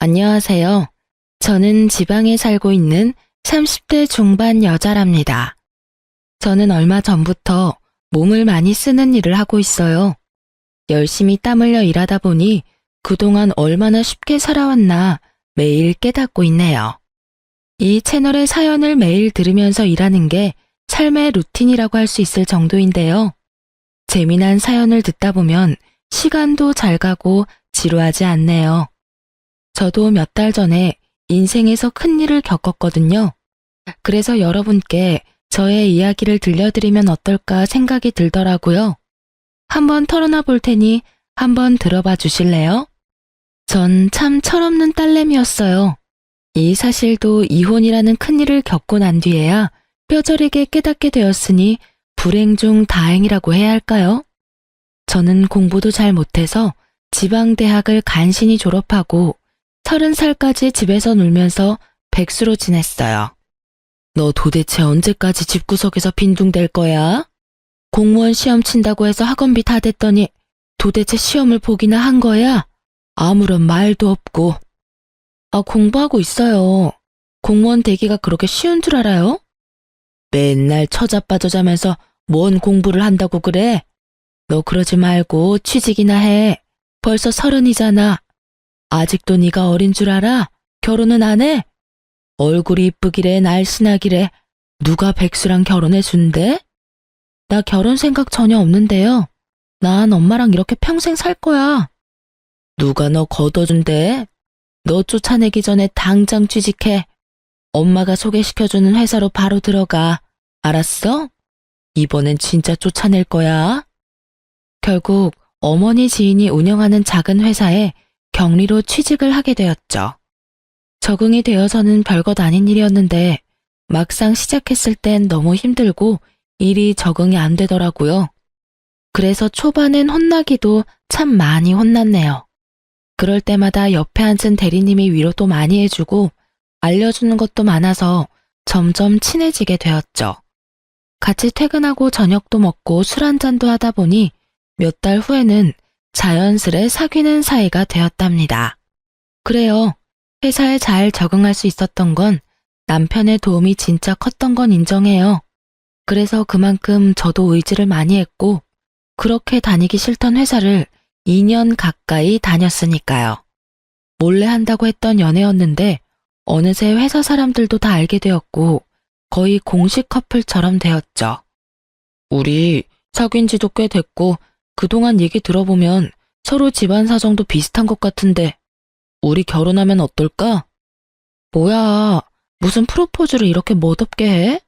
안녕하세요. 저는 지방에 살고 있는 30대 중반 여자랍니다. 저는 얼마 전부터 몸을 많이 쓰는 일을 하고 있어요. 열심히 땀 흘려 일하다 보니 그동안 얼마나 쉽게 살아왔나 매일 깨닫고 있네요. 이 채널의 사연을 매일 들으면서 일하는 게 삶의 루틴이라고 할 수 있을 정도인데요. 재미난 사연을 듣다 보면 시간도 잘 가고 지루하지 않네요. 저도 몇 달 전에 인생에서 큰 일을 겪었거든요. 그래서 여러분께 저의 이야기를 들려드리면 어떨까 생각이 들더라고요. 한번 털어놔 볼 테니 한번 들어봐 주실래요? 전 참 철없는 딸내미였어요. 이 사실도 이혼이라는 큰일을 겪고 난 뒤에야 뼈저리게 깨닫게 되었으니 불행 중 다행이라고 해야 할까요? 저는 공부도 잘 못해서 지방대학을 간신히 졸업하고 30살까지 집에서 놀면서 백수로 지냈어요. 너 도대체 언제까지 집구석에서 빈둥댈 거야? 공무원 시험 친다고 해서 학원비 다 댔더니 도대체 시험을 보기나 한 거야? 아무런 말도 없고. 공부하고 있어요. 공무원 되기가 그렇게 쉬운 줄 알아요? 맨날 처자빠져 자면서 뭔 공부를 한다고 그래? 너 그러지 말고 취직이나 해. 벌써 30이잖아. 아직도 네가 어린 줄 알아? 결혼은 안 해? 얼굴이 이쁘기래 날씬하기래 누가 백수랑 결혼해 준대? 나 결혼 생각 전혀 없는데요. 난 엄마랑 이렇게 평생 살 거야. 누가 너 걷어준대? 너 쫓아내기 전에 당장 취직해. 엄마가 소개시켜주는 회사로 바로 들어가. 알았어? 이번엔 진짜 쫓아낼 거야. 결국 어머니 지인이 운영하는 작은 회사에 격리로 취직을 하게 되었죠. 적응이 되어서는 별것 아닌 일이었는데 막상 시작했을 땐 너무 힘들고 일이 적응이 안 되더라고요. 그래서 초반엔 혼나기도 참 많이 혼났네요. 그럴 때마다 옆에 앉은 대리님이 위로도 많이 해주고 알려주는 것도 많아서 점점 친해지게 되었죠. 같이 퇴근하고 저녁도 먹고 술 한잔도 하다 보니 몇 달 후에는 자연스레 사귀는 사이가 되었답니다. 그래요. 회사에 잘 적응할 수 있었던 건 남편의 도움이 진짜 컸던 건 인정해요. 그래서 그만큼 저도 의지를 많이 했고 그렇게 다니기 싫던 회사를 2년 가까이 다녔으니까요. 몰래 한다고 했던 연애였는데 어느새 회사 사람들도 다 알게 되었고 거의 공식 커플처럼 되었죠. 우리 사귄 지도 꽤 됐고 그동안 얘기 들어보면 서로 집안 사정도 비슷한 것 같은데 우리 결혼하면 어떨까? 뭐야, 무슨 프로포즈를 이렇게 멋없게 해?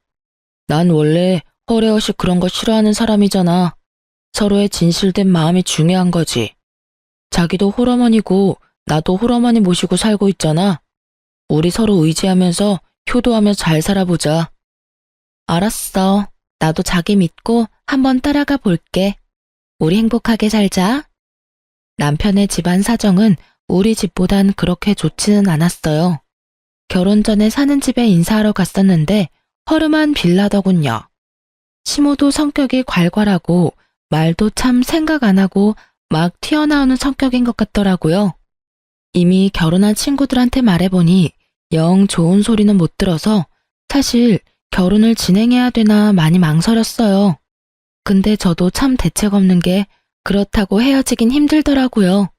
난 원래 허례허식 그런 거 싫어하는 사람이잖아. 서로의 진실된 마음이 중요한 거지. 자기도 홀어머니고 나도 홀어머니 모시고 살고 있잖아. 우리 서로 의지하면서 효도하며 잘 살아보자. 알았어. 나도 자기 믿고 한번 따라가 볼게. 우리 행복하게 살자. 남편의 집안 사정은 우리 집보단 그렇게 좋지는 않았어요. 결혼 전에 사는 집에 인사하러 갔었는데 허름한 빌라더군요. 시모도 성격이 괄괄하고 말도 참 생각 안 하고 막 튀어나오는 성격인 것 같더라고요. 이미 결혼한 친구들한테 말해보니 영 좋은 소리는 못 들어서 사실 결혼을 진행해야 되나 많이 망설였어요. 근데 저도 참 대책 없는 게 그렇다고 헤어지긴 힘들더라고요.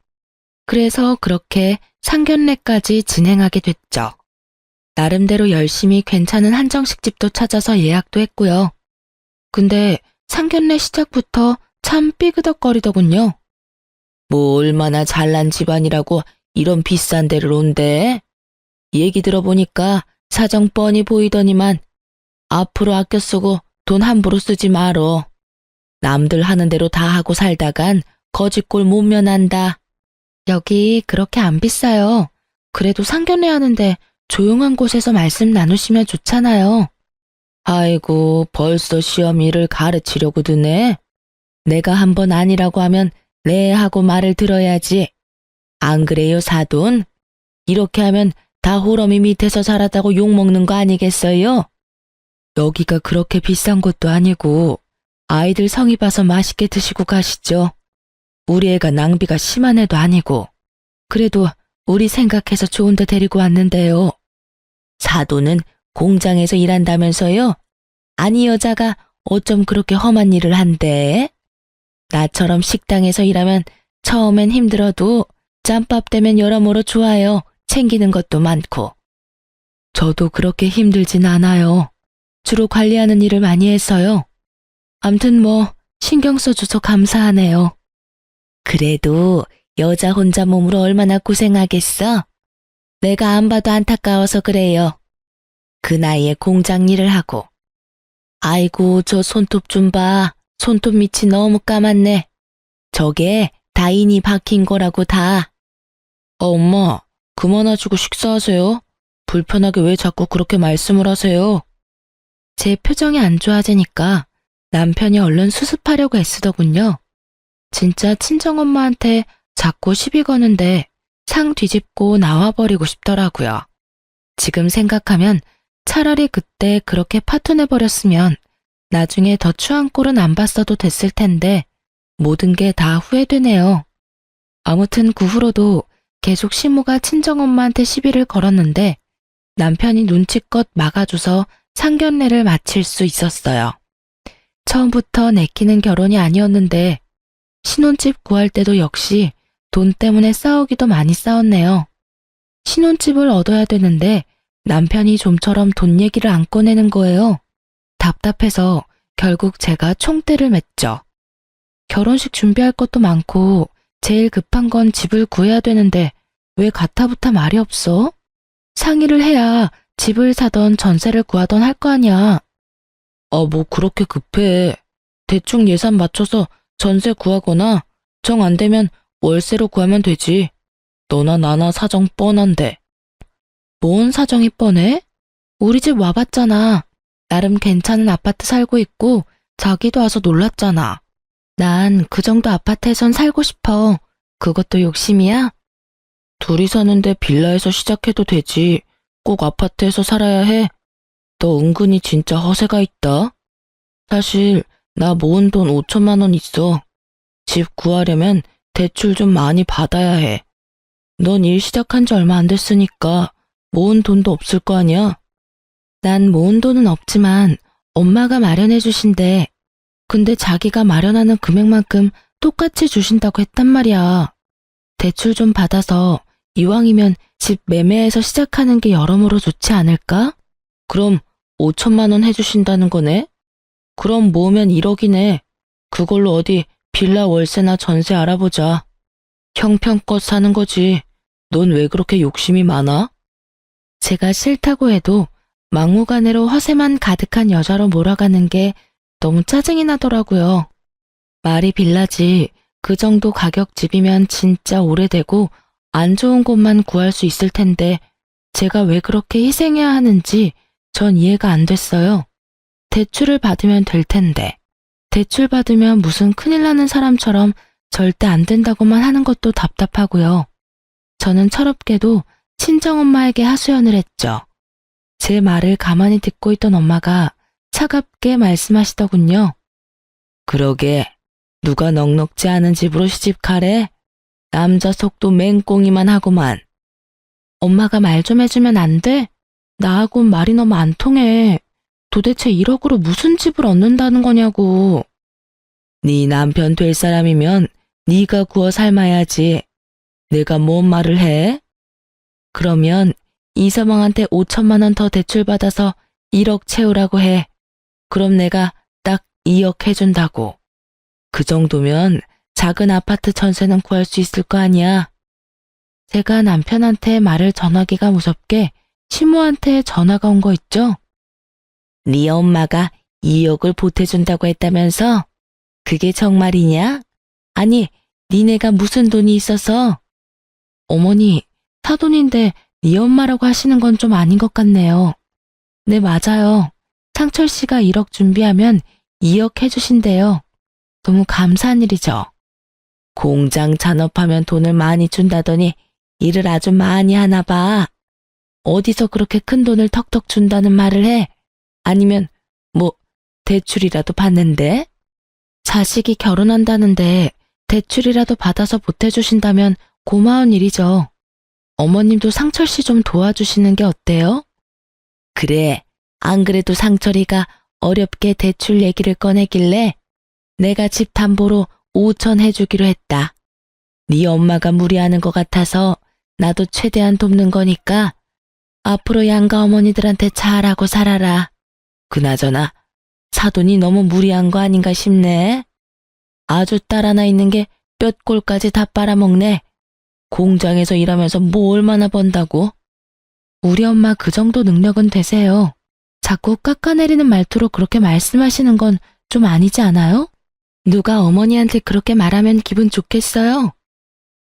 그래서 그렇게 상견례까지 진행하게 됐죠. 나름대로 열심히 괜찮은 한정식 집도 찾아서 예약도 했고요. 근데 상견례 시작부터 참 삐그덕거리더군요. 뭐 얼마나 잘난 집안이라고 이런 비싼 데를 온대? 얘기 들어보니까 사정 뻔히 보이더니만 앞으로 아껴 쓰고 돈 함부로 쓰지 말어. 남들 하는 대로 다 하고 살다간 거지꼴 못 면한다. 여기 그렇게 안 비싸요. 그래도 상견례 하는데 조용한 곳에서 말씀 나누시면 좋잖아요. 아이고 벌써 시어미를 가르치려고 드네. 내가 한번 아니라고 하면 네 하고 말을 들어야지. 안 그래요 사돈? 이렇게 하면 다 호러미 밑에서 자랐다고 욕먹는 거 아니겠어요? 여기가 그렇게 비싼 것도 아니고 아이들 성의 봐서 맛있게 드시고 가시죠. 우리 애가 낭비가 심한 애도 아니고. 그래도 우리 생각해서 좋은 데 데리고 왔는데요. 사돈은 공장에서 일한다면서요? 아니 여자가 어쩜 그렇게 험한 일을 한대? 나처럼 식당에서 일하면 처음엔 힘들어도 짬밥 되면 여러모로 좋아요. 챙기는 것도 많고. 저도 그렇게 힘들진 않아요. 주로 관리하는 일을 많이 해서요. 암튼 뭐 신경 써줘서 감사하네요. 그래도 여자 혼자 몸으로 얼마나 고생하겠어? 내가 안 봐도 안타까워서 그래요. 그 나이에 공장 일을 하고. 아이고 저 손톱 좀 봐. 손톱 밑이 너무 까맣네. 저게 다인이 박힌 거라고 다. 엄마, 그만하시고 식사하세요. 불편하게 왜 자꾸 그렇게 말씀을 하세요? 제 표정이 안 좋아지니까 남편이 얼른 수습하려고 애쓰더군요. 진짜 친정엄마한테 자꾸 시비 거는데 상 뒤집고 나와버리고 싶더라고요. 지금 생각하면 차라리 그때 그렇게 파토내버렸으면 나중에 더 추한 꼴은 안 봤어도 됐을 텐데 모든 게 다 후회되네요. 아무튼 그 후로도 계속 시모가 친정엄마한테 시비를 걸었는데 남편이 눈치껏 막아줘서 상견례를 마칠 수 있었어요. 처음부터 내키는 결혼이 아니었는데 신혼집 구할 때도 역시 돈 때문에 싸우기도 많이 싸웠네요. 신혼집을 얻어야 되는데 남편이 좀처럼 돈 얘기를 안 꺼내는 거예요. 답답해서 결국 제가 총대를 맸죠. 결혼식 준비할 것도 많고 제일 급한 건 집을 구해야 되는데 왜 가타부타 말이 없어? 상의를 해야 집을 사던 전세를 구하던 할 거 아니야. 뭐 그렇게 급해. 대충 예산 맞춰서 전세 구하거나 정 안 되면 월세로 구하면 되지. 너나 나나 사정 뻔한데. 뭔 사정이 뻔해? 우리 집 와봤잖아. 나름 괜찮은 아파트 살고 있고 자기도 와서 놀랐잖아. 난 그 정도 아파트에선 살고 싶어. 그것도 욕심이야? 둘이 사는데 빌라에서 시작해도 되지. 꼭 아파트에서 살아야 해. 너 은근히 진짜 허세가 있다. 사실 나 모은 돈 5천만 원 있어. 집 구하려면 대출 좀 많이 받아야 해. 넌 일 시작한 지 얼마 안 됐으니까 모은 돈도 없을 거 아니야? 난 모은 돈은 없지만 엄마가 마련해 주신대. 근데 자기가 마련하는 금액만큼 똑같이 주신다고 했단 말이야. 대출 좀 받아서 이왕이면 집 매매해서 시작하는 게 여러모로 좋지 않을까? 그럼 5천만 원 해주신다는 거네? 그럼 모으면 1억이네. 그걸로 어디 빌라 월세나 전세 알아보자. 형편껏 사는 거지. 넌 왜 그렇게 욕심이 많아? 제가 싫다고 해도 막무가내로 허세만 가득한 여자로 몰아가는 게 너무 짜증이 나더라고요. 말이 빌라지 그 정도 가격 집이면 진짜 오래되고 안 좋은 곳만 구할 수 있을 텐데 제가 왜 그렇게 희생해야 하는지 전 이해가 안 됐어요. 대출을 받으면 될 텐데 대출 받으면 무슨 큰일 나는 사람처럼 절대 안 된다고만 하는 것도 답답하고요. 저는 철없게도 친정엄마에게 하소연을 했죠. 제 말을 가만히 듣고 있던 엄마가 차갑게 말씀하시더군요. 그러게 누가 넉넉지 않은 집으로 시집가래? 남자 속도 맹꽁이만 하고만. 엄마가 말 좀 해주면 안 돼? 나하고는 말이 너무 안 통해. 도대체 1억으로 무슨 집을 얻는다는 거냐고. 네 남편 될 사람이면 네가 구워 삶아야지. 내가 뭔 말을 해? 그러면 이서방한테 5천만 원 더 대출받아서 1억 채우라고 해. 그럼 내가 딱 2억 해준다고. 그 정도면 작은 아파트 전세는 구할 수 있을 거 아니야. 제가 남편한테 말을 전하기가 무섭게 시모한테 전화가 온 거 있죠? 네 엄마가 2억을 보태준다고 했다면서? 그게 정말이냐? 아니, 니네가 무슨 돈이 있어서? 어머니, 사돈인데 네 엄마라고 하시는 건 좀 아닌 것 같네요. 네, 맞아요. 상철 씨가 1억 준비하면 2억 해주신대요. 너무 감사한 일이죠. 공장 잔업하면 돈을 많이 준다더니 일을 아주 많이 하나 봐. 어디서 그렇게 큰 돈을 턱턱 준다는 말을 해? 아니면 뭐 대출이라도 받는데? 자식이 결혼한다는데 대출이라도 받아서 보태주신다면 고마운 일이죠. 어머님도 상철 씨 좀 도와주시는 게 어때요? 그래, 안 그래도 상철이가 어렵게 대출 얘기를 꺼내길래 내가 집 담보로 5천 해주기로 했다. 네 엄마가 무리하는 것 같아서 나도 최대한 돕는 거니까 앞으로 양가 어머니들한테 잘하고 살아라. 그나저나 사돈이 너무 무리한 거 아닌가 싶네. 아주 딸 하나 있는 게 뼛골까지 다 빨아먹네. 공장에서 일하면서 뭐 얼마나 번다고? 우리 엄마 그 정도 능력은 되세요. 자꾸 깎아내리는 말투로 그렇게 말씀하시는 건 좀 아니지 않아요? 누가 어머니한테 그렇게 말하면 기분 좋겠어요?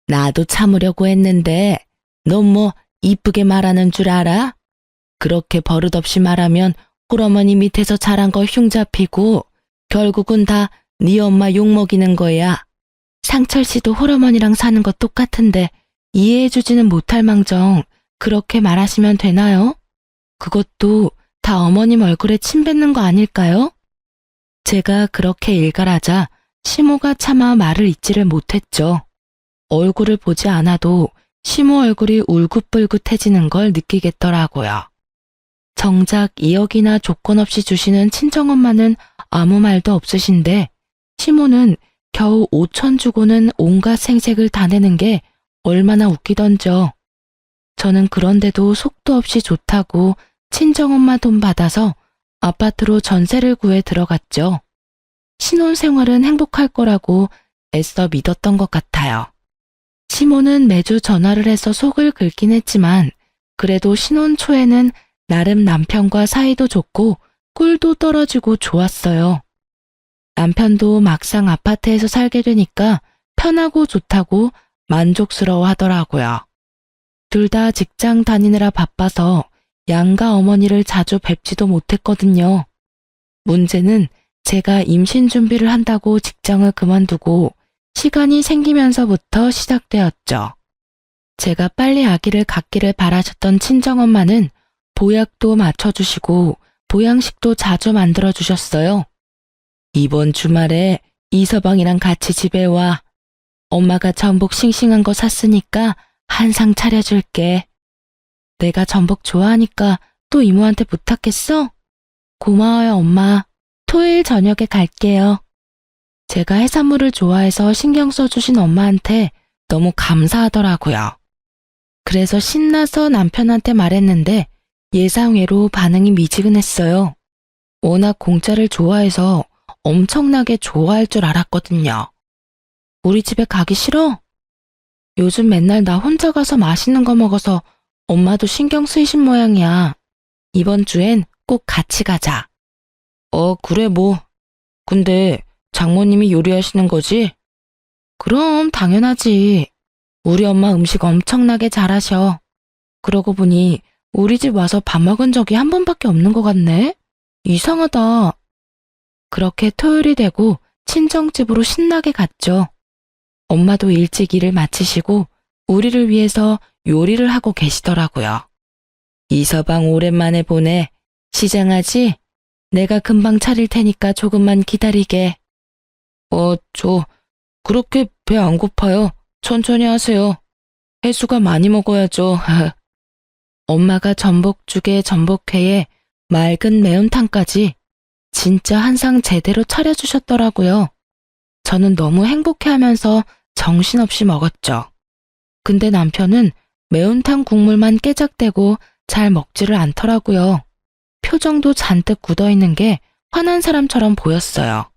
나도 참으려고 했는데 넌 뭐 이쁘게 말하는 줄 알아? 그렇게 버릇없이 말하면 홀어머니 밑에서 자란 거 흉 잡히고 결국은 다 네 엄마 욕먹이는 거야. 상철 씨도 홀어머니랑 사는 거 똑같은데 이해해주지는 못할 망정 그렇게 말하시면 되나요? 그것도 다 어머님 얼굴에 침 뱉는 거 아닐까요? 제가 그렇게 일갈하자 시모가 차마 말을 잇지를 못했죠. 얼굴을 보지 않아도 시모 얼굴이 울긋불긋해지는 걸 느끼겠더라고요. 정작 2억이나 조건 없이 주시는 친정엄마는 아무 말도 없으신데 시모는 겨우 5천 주고는 온갖 생색을 다 내는 게 얼마나 웃기던져. 저는 그런데도 속도 없이 좋다고 친정엄마 돈 받아서 아파트로 전세를 구해 들어갔죠. 신혼생활은 행복할 거라고 애써 믿었던 것 같아요. 시모는 매주 전화를 해서 속을 긁긴 했지만 그래도 신혼 초에는 나름 남편과 사이도 좋고 꿀도 떨어지고 좋았어요. 남편도 막상 아파트에서 살게 되니까 편하고 좋다고 만족스러워 하더라고요. 둘 다 직장 다니느라 바빠서 양가 어머니를 자주 뵙지도 못했거든요. 문제는 제가 임신 준비를 한다고 직장을 그만두고 시간이 생기면서부터 시작되었죠. 제가 빨리 아기를 갖기를 바라셨던 친정엄마는 보약도 맞춰주시고 보양식도 자주 만들어주셨어요. 이번 주말에 이서방이랑 같이 집에 와. 엄마가 전복 싱싱한 거 샀으니까 한 상 차려줄게. 내가 전복 좋아하니까 또 이모한테 부탁했어? 고마워요, 엄마. 토요일 저녁에 갈게요. 제가 해산물을 좋아해서 신경 써주신 엄마한테 너무 감사하더라고요. 그래서 신나서 남편한테 말했는데 예상외로 반응이 미지근했어요. 워낙 공짜를 좋아해서 엄청나게 좋아할 줄 알았거든요. 우리 집에 가기 싫어? 요즘 맨날 나 혼자 가서 맛있는 거 먹어서 엄마도 신경 쓰이신 모양이야. 이번 주엔 꼭 같이 가자. 그래 뭐. 근데 장모님이 요리하시는 거지? 그럼 당연하지. 우리 엄마 음식 엄청나게 잘하셔. 그러고 보니 우리 집 와서 밥 먹은 적이 한 번밖에 없는 것 같네? 이상하다. 그렇게 토요일이 되고 친정집으로 신나게 갔죠. 엄마도 일찍 일을 마치시고 우리를 위해서 요리를 하고 계시더라고요. 이서방 오랜만에 보네. 시장하지? 내가 금방 차릴 테니까 조금만 기다리게. 그렇게 배 안 고파요. 천천히 하세요. 해수가 많이 먹어야죠. 엄마가 전복죽에 전복회에 맑은 매운탕까지 진짜 한 상 제대로 차려주셨더라고요. 저는 너무 행복해하면서 정신없이 먹었죠. 근데 남편은 매운탕 국물만 깨작대고 잘 먹지를 않더라고요. 표정도 잔뜩 굳어있는 게 화난 사람처럼 보였어요.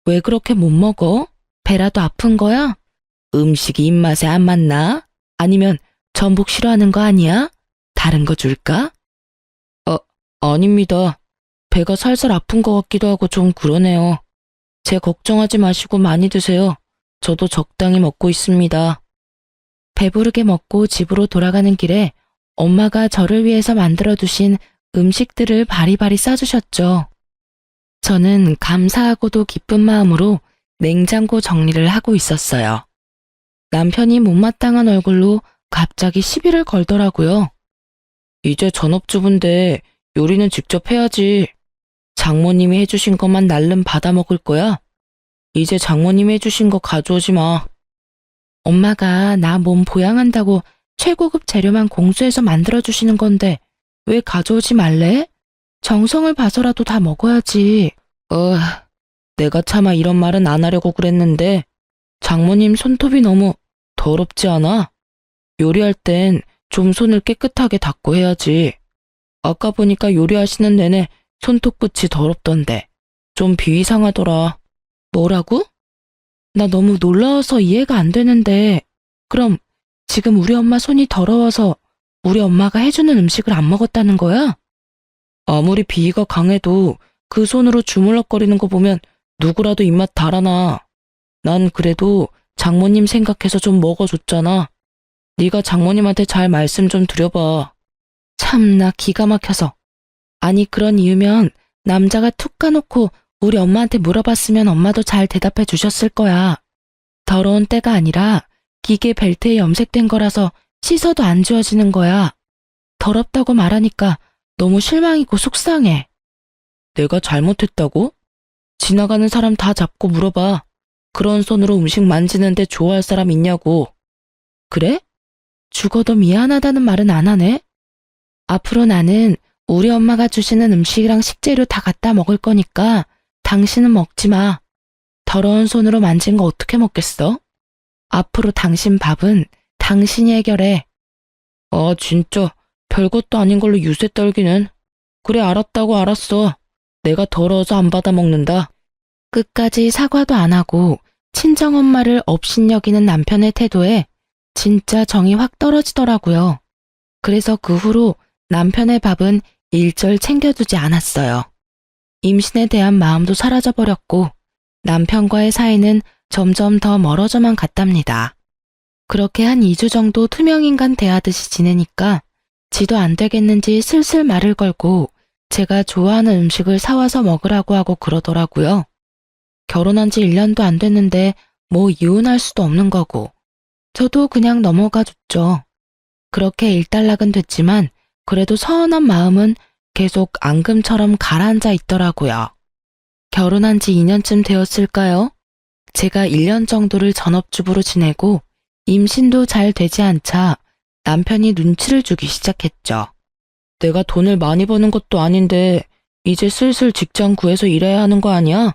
왜 그렇게 못 먹어? 배라도 아픈 거야? 음식이 입맛에 안 맞나? 아니면 전복 싫어하는 거 아니야? 다른 거 줄까? 아닙니다. 배가 살살 아픈 것 같기도 하고 좀 그러네요. 제 걱정하지 마시고 많이 드세요. 저도 적당히 먹고 있습니다. 배부르게 먹고 집으로 돌아가는 길에 엄마가 저를 위해서 만들어두신 음식들을 바리바리 싸주셨죠. 저는 감사하고도 기쁜 마음으로 냉장고 정리를 하고 있었어요. 남편이 못마땅한 얼굴로 갑자기 시비를 걸더라고요. 이제 전업주부인데 요리는 직접 해야지. 장모님이 해주신 것만 날름 받아 먹을 거야? 이제 장모님이 해주신 거 가져오지 마. 엄마가 나 몸 보양한다고 최고급 재료만 공수해서 만들어주시는 건데 왜 가져오지 말래? 정성을 봐서라도 다 먹어야지. 내가 차마 이런 말은 안 하려고 그랬는데 장모님 손톱이 너무 더럽지 않아? 요리할 땐 좀 손을 깨끗하게 닦고 해야지. 아까 보니까 요리하시는 내내 손톱 끝이 더럽던데 좀 비위상하더라. 뭐라고? 나 너무 놀라워서 이해가 안 되는데 그럼 지금 우리 엄마 손이 더러워서 우리 엄마가 해주는 음식을 안 먹었다는 거야? 아무리 비위가 강해도 그 손으로 주물럭거리는 거 보면 누구라도 입맛 달아나. 난 그래도 장모님 생각해서 좀 먹어줬잖아. 네가 장모님한테 잘 말씀 좀 드려봐. 참나 기가 막혀서. 아니 그런 이유면 남자가 툭 까놓고 우리 엄마한테 물어봤으면 엄마도 잘 대답해 주셨을 거야. 더러운 때가 아니라 기계 벨트에 염색된 거라서 씻어도 안 지워지는 거야. 더럽다고 말하니까 너무 실망이고 속상해. 내가 잘못했다고? 지나가는 사람 다 잡고 물어봐. 그런 손으로 음식 만지는데 좋아할 사람 있냐고. 그래? 죽어도 미안하다는 말은 안 하네? 앞으로 나는 우리 엄마가 주시는 음식이랑 식재료 다 갖다 먹을 거니까 당신은 먹지 마. 더러운 손으로 만진 거 어떻게 먹겠어? 앞으로 당신 밥은 당신이 해결해. 아 진짜 별것도 아닌 걸로 유세 떨기는. 그래 알았다고 알았어. 내가 더러워서 안 받아 먹는다. 끝까지 사과도 안 하고 친정엄마를 업신여기는 남편의 태도에 진짜 정이 확 떨어지더라고요. 그래서 그 후로 남편의 밥은 일절 챙겨두지 않았어요. 임신에 대한 마음도 사라져버렸고 남편과의 사이는 점점 더 멀어져만 갔답니다. 그렇게 한 2주 정도 투명인간 대하듯이 지내니까 지도 안 되겠는지 슬슬 말을 걸고 제가 좋아하는 음식을 사와서 먹으라고 하고 그러더라고요. 결혼한 지 1년도 안 됐는데 뭐 이혼할 수도 없는 거고 저도 그냥 넘어가 줬죠. 그렇게 일단락은 됐지만 그래도 서운한 마음은 계속 앙금처럼 가라앉아 있더라고요. 결혼한 지 2년쯤 되었을까요? 제가 1년 정도를 전업주부로 지내고 임신도 잘 되지 않자 남편이 눈치를 주기 시작했죠. 내가 돈을 많이 버는 것도 아닌데 이제 슬슬 직장 구해서 일해야 하는 거 아니야?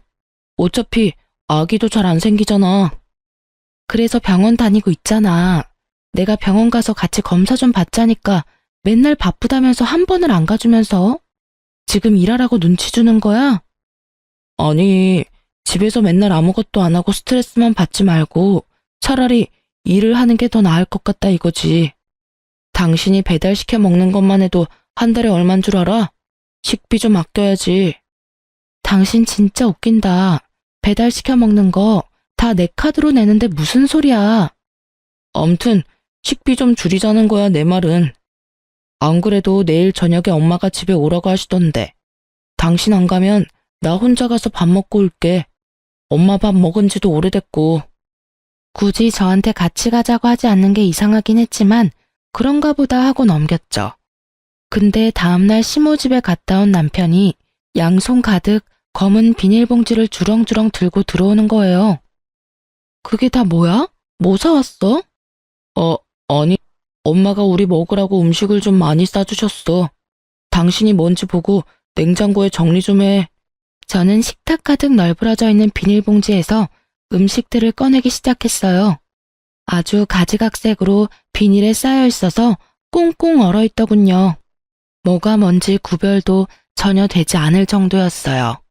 어차피 아기도 잘 안 생기잖아. 그래서 병원 다니고 있잖아. 내가 병원 가서 같이 검사 좀 받자니까 맨날 바쁘다면서 한 번을 안 가주면서 지금 일하라고 눈치 주는 거야? 아니, 집에서 맨날 아무것도 안 하고 스트레스만 받지 말고 차라리 일을 하는 게 더 나을 것 같다 이거지. 당신이 배달시켜 먹는 것만 해도 한 달에 얼만 줄 알아? 식비 좀 아껴야지. 당신 진짜 웃긴다. 배달시켜 먹는 거 다 내 카드로 내는데 무슨 소리야. 암튼 식비 좀 줄이자는 거야 내 말은. 안 그래도 내일 저녁에 엄마가 집에 오라고 하시던데. 당신 안 가면 나 혼자 가서 밥 먹고 올게. 엄마 밥 먹은 지도 오래됐고. 굳이 저한테 같이 가자고 하지 않는 게 이상하긴 했지만 그런가 보다 하고 넘겼죠. 근데 다음날 시모 집에 갔다 온 남편이 양손 가득 검은 비닐봉지를 주렁주렁 들고 들어오는 거예요. 그게 다 뭐야? 뭐 사왔어? 아니, 엄마가 우리 먹으라고 음식을 좀 많이 싸주셨어. 당신이 뭔지 보고 냉장고에 정리 좀 해. 저는 식탁 가득 널브러져 있는 비닐봉지에서 음식들을 꺼내기 시작했어요. 아주 가지각색으로 비닐에 쌓여 있어서 꽁꽁 얼어있더군요. 뭐가 뭔지 구별도 전혀 되지 않을 정도였어요.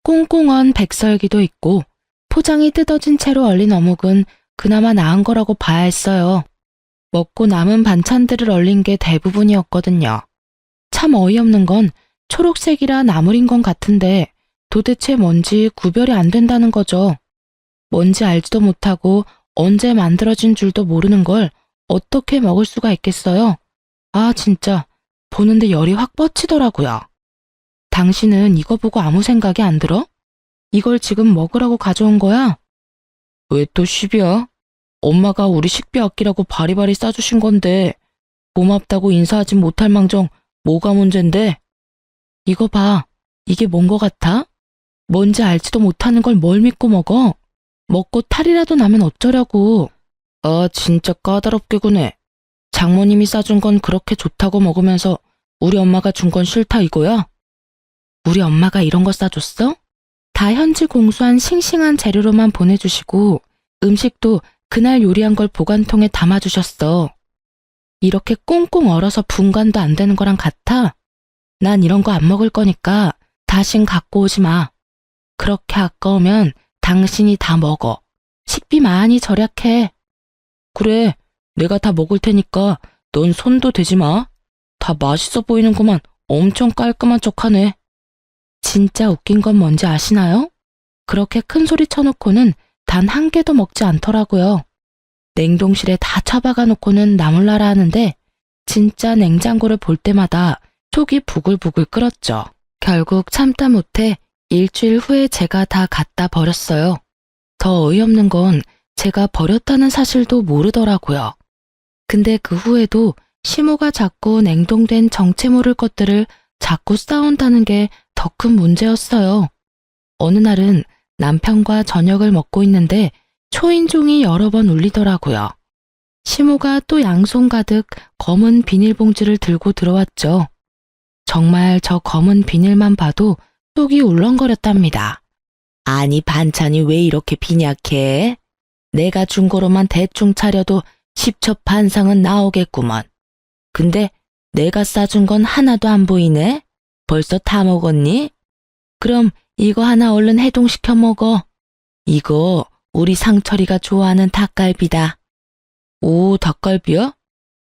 꽁꽁 언 백설기도 있고 포장이 뜯어진 채로 얼린 어묵은 그나마 나은 거라고 봐야 했어요. 먹고 남은 반찬들을 얼린 게 대부분이었거든요. 참 어이없는 건 초록색이라 나물인 건 같은데 도대체 뭔지 구별이 안 된다는 거죠. 뭔지 알지도 못하고 언제 만들어진 줄도 모르는 걸 어떻게 먹을 수가 있겠어요? 아 진짜 보는데 열이 확 뻗치더라고요. 당신은 이거 보고 아무 생각이 안 들어? 이걸 지금 먹으라고 가져온 거야? 왜 또 시비야? 엄마가 우리 식비 아끼라고 바리바리 싸주신 건데 고맙다고 인사하진 못할 망정 뭐가 문젠데? 이거 봐. 이게 뭔 거 같아? 뭔지 알지도 못하는 걸 뭘 믿고 먹어? 먹고 탈이라도 나면 어쩌려고. 아 진짜 까다롭게 구네. 장모님이 싸준 건 그렇게 좋다고 먹으면서 우리 엄마가 준 건 싫다 이거야? 우리 엄마가 이런 거 싸줬어? 다 현지 공수한 싱싱한 재료로만 보내주시고 음식도 그날 요리한 걸 보관통에 담아주셨어. 이렇게 꽁꽁 얼어서 분간도 안 되는 거랑 같아? 난 이런 거 안 먹을 거니까 다신 갖고 오지 마. 그렇게 아까우면 당신이 다 먹어. 식비 많이 절약해. 그래, 내가 다 먹을 테니까 넌 손도 대지 마. 다 맛있어 보이는구만. 엄청 깔끔한 척하네. 진짜 웃긴 건 뭔지 아시나요? 그렇게 큰 소리 쳐놓고는 단 한 개도 먹지 않더라고요. 냉동실에 다 처박아 놓고는 나몰라라 하는데 진짜 냉장고를 볼 때마다 속이 부글부글 끓었죠. 결국 참다 못해 일주일 후에 제가 다 갖다 버렸어요. 더 어이없는 건 제가 버렸다는 사실도 모르더라고요. 근데 그 후에도 시모가 자꾸 냉동된 정체 모를 것들을 자꾸 싸운다는 게 더 큰 문제였어요. 어느 날은 남편과 저녁을 먹고 있는데 초인종이 여러 번 울리더라고요. 시모가 또 양손 가득 검은 비닐봉지를 들고 들어왔죠. 정말 저 검은 비닐만 봐도 속이 울렁거렸답니다. 아니 반찬이 왜 이렇게 빈약해? 내가 준 거로만 대충 차려도 10첩 반상은 나오겠구먼. 근데 내가 싸준 건 하나도 안 보이네? 벌써 다 먹었니? 그럼 이거 하나 얼른 해동시켜 먹어. 이거 우리 상철이가 좋아하는 닭갈비다. 오, 닭갈비야?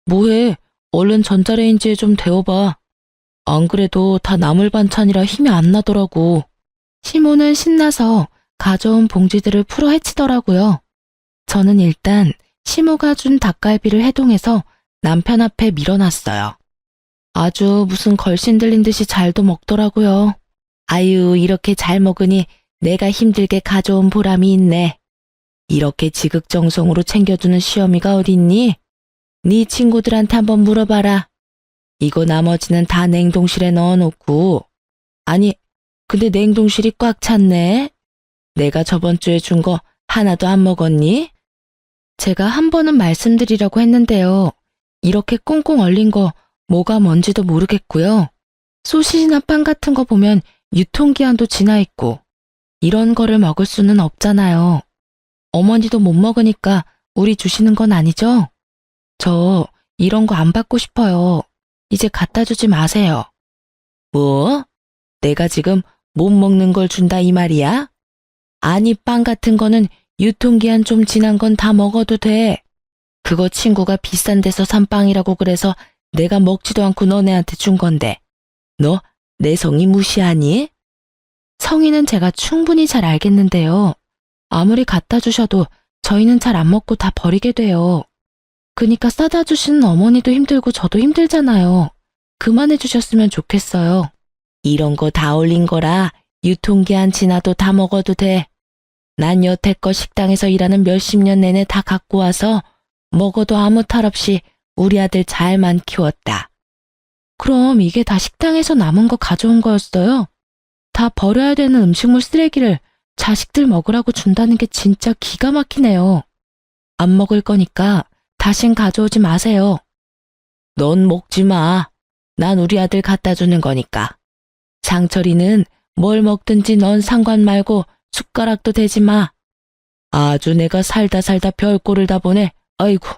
뭐해? 얼른 전자레인지에 좀 데워봐. 안 그래도 다 나물 반찬이라 힘이 안 나더라고. 시모는 신나서 가져온 봉지들을 풀어 헤치더라고요. 저는 일단 시모가 준 닭갈비를 해동해서 남편 앞에 밀어놨어요. 아주 무슨 걸신 들린 듯이 잘도 먹더라고요. 아유, 이렇게 잘 먹으니 내가 힘들게 가져온 보람이 있네. 이렇게 지극정성으로 챙겨주는 시어미가 어딨니? 네 친구들한테 한번 물어봐라. 이거 나머지는 다 냉동실에 넣어놓고. 아니, 근데 냉동실이 꽉 찼네. 내가 저번 주에 준 거 하나도 안 먹었니? 제가 한 번은 말씀드리려고 했는데요. 이렇게 꽁꽁 얼린 거 뭐가 뭔지도 모르겠고요. 소시지나 빵 같은 거 보면 유통기한도 지나 있고 이런 거를 먹을 수는 없잖아요. 어머니도 못 먹으니까 우리 주시는 건 아니죠? 저 이런 거 안 받고 싶어요. 이제 갖다 주지 마세요. 뭐? 내가 지금 못 먹는 걸 준다 이 말이야? 아니 빵 같은 거는 유통기한 좀 지난 건 다 먹어도 돼. 그거 친구가 비싼 데서 산 빵이라고 그래서 내가 먹지도 않고 너네한테 준 건데. 너 내 성의 무시하니? 성의는 제가 충분히 잘 알겠는데요. 아무리 갖다 주셔도 저희는 잘 안 먹고 다 버리게 돼요. 그니까 싸다 주시는 어머니도 힘들고 저도 힘들잖아요. 그만해 주셨으면 좋겠어요. 이런 거 다 올린 거라 유통기한 지나도 다 먹어도 돼. 난 여태껏 식당에서 일하는 몇십 년 내내 다 갖고 와서 먹어도 아무 탈 없이 우리 아들 잘만 키웠다. 그럼 이게 다 식당에서 남은 거 가져온 거였어요? 다 버려야 되는 음식물 쓰레기를 자식들 먹으라고 준다는 게 진짜 기가 막히네요. 안 먹을 거니까 다신 가져오지 마세요. 넌 먹지 마. 난 우리 아들 갖다 주는 거니까. 상철이는 뭘 먹든지 넌 상관 말고 숟가락도 대지 마. 아주 내가 살다 별꼴을 다 보네. 아이고.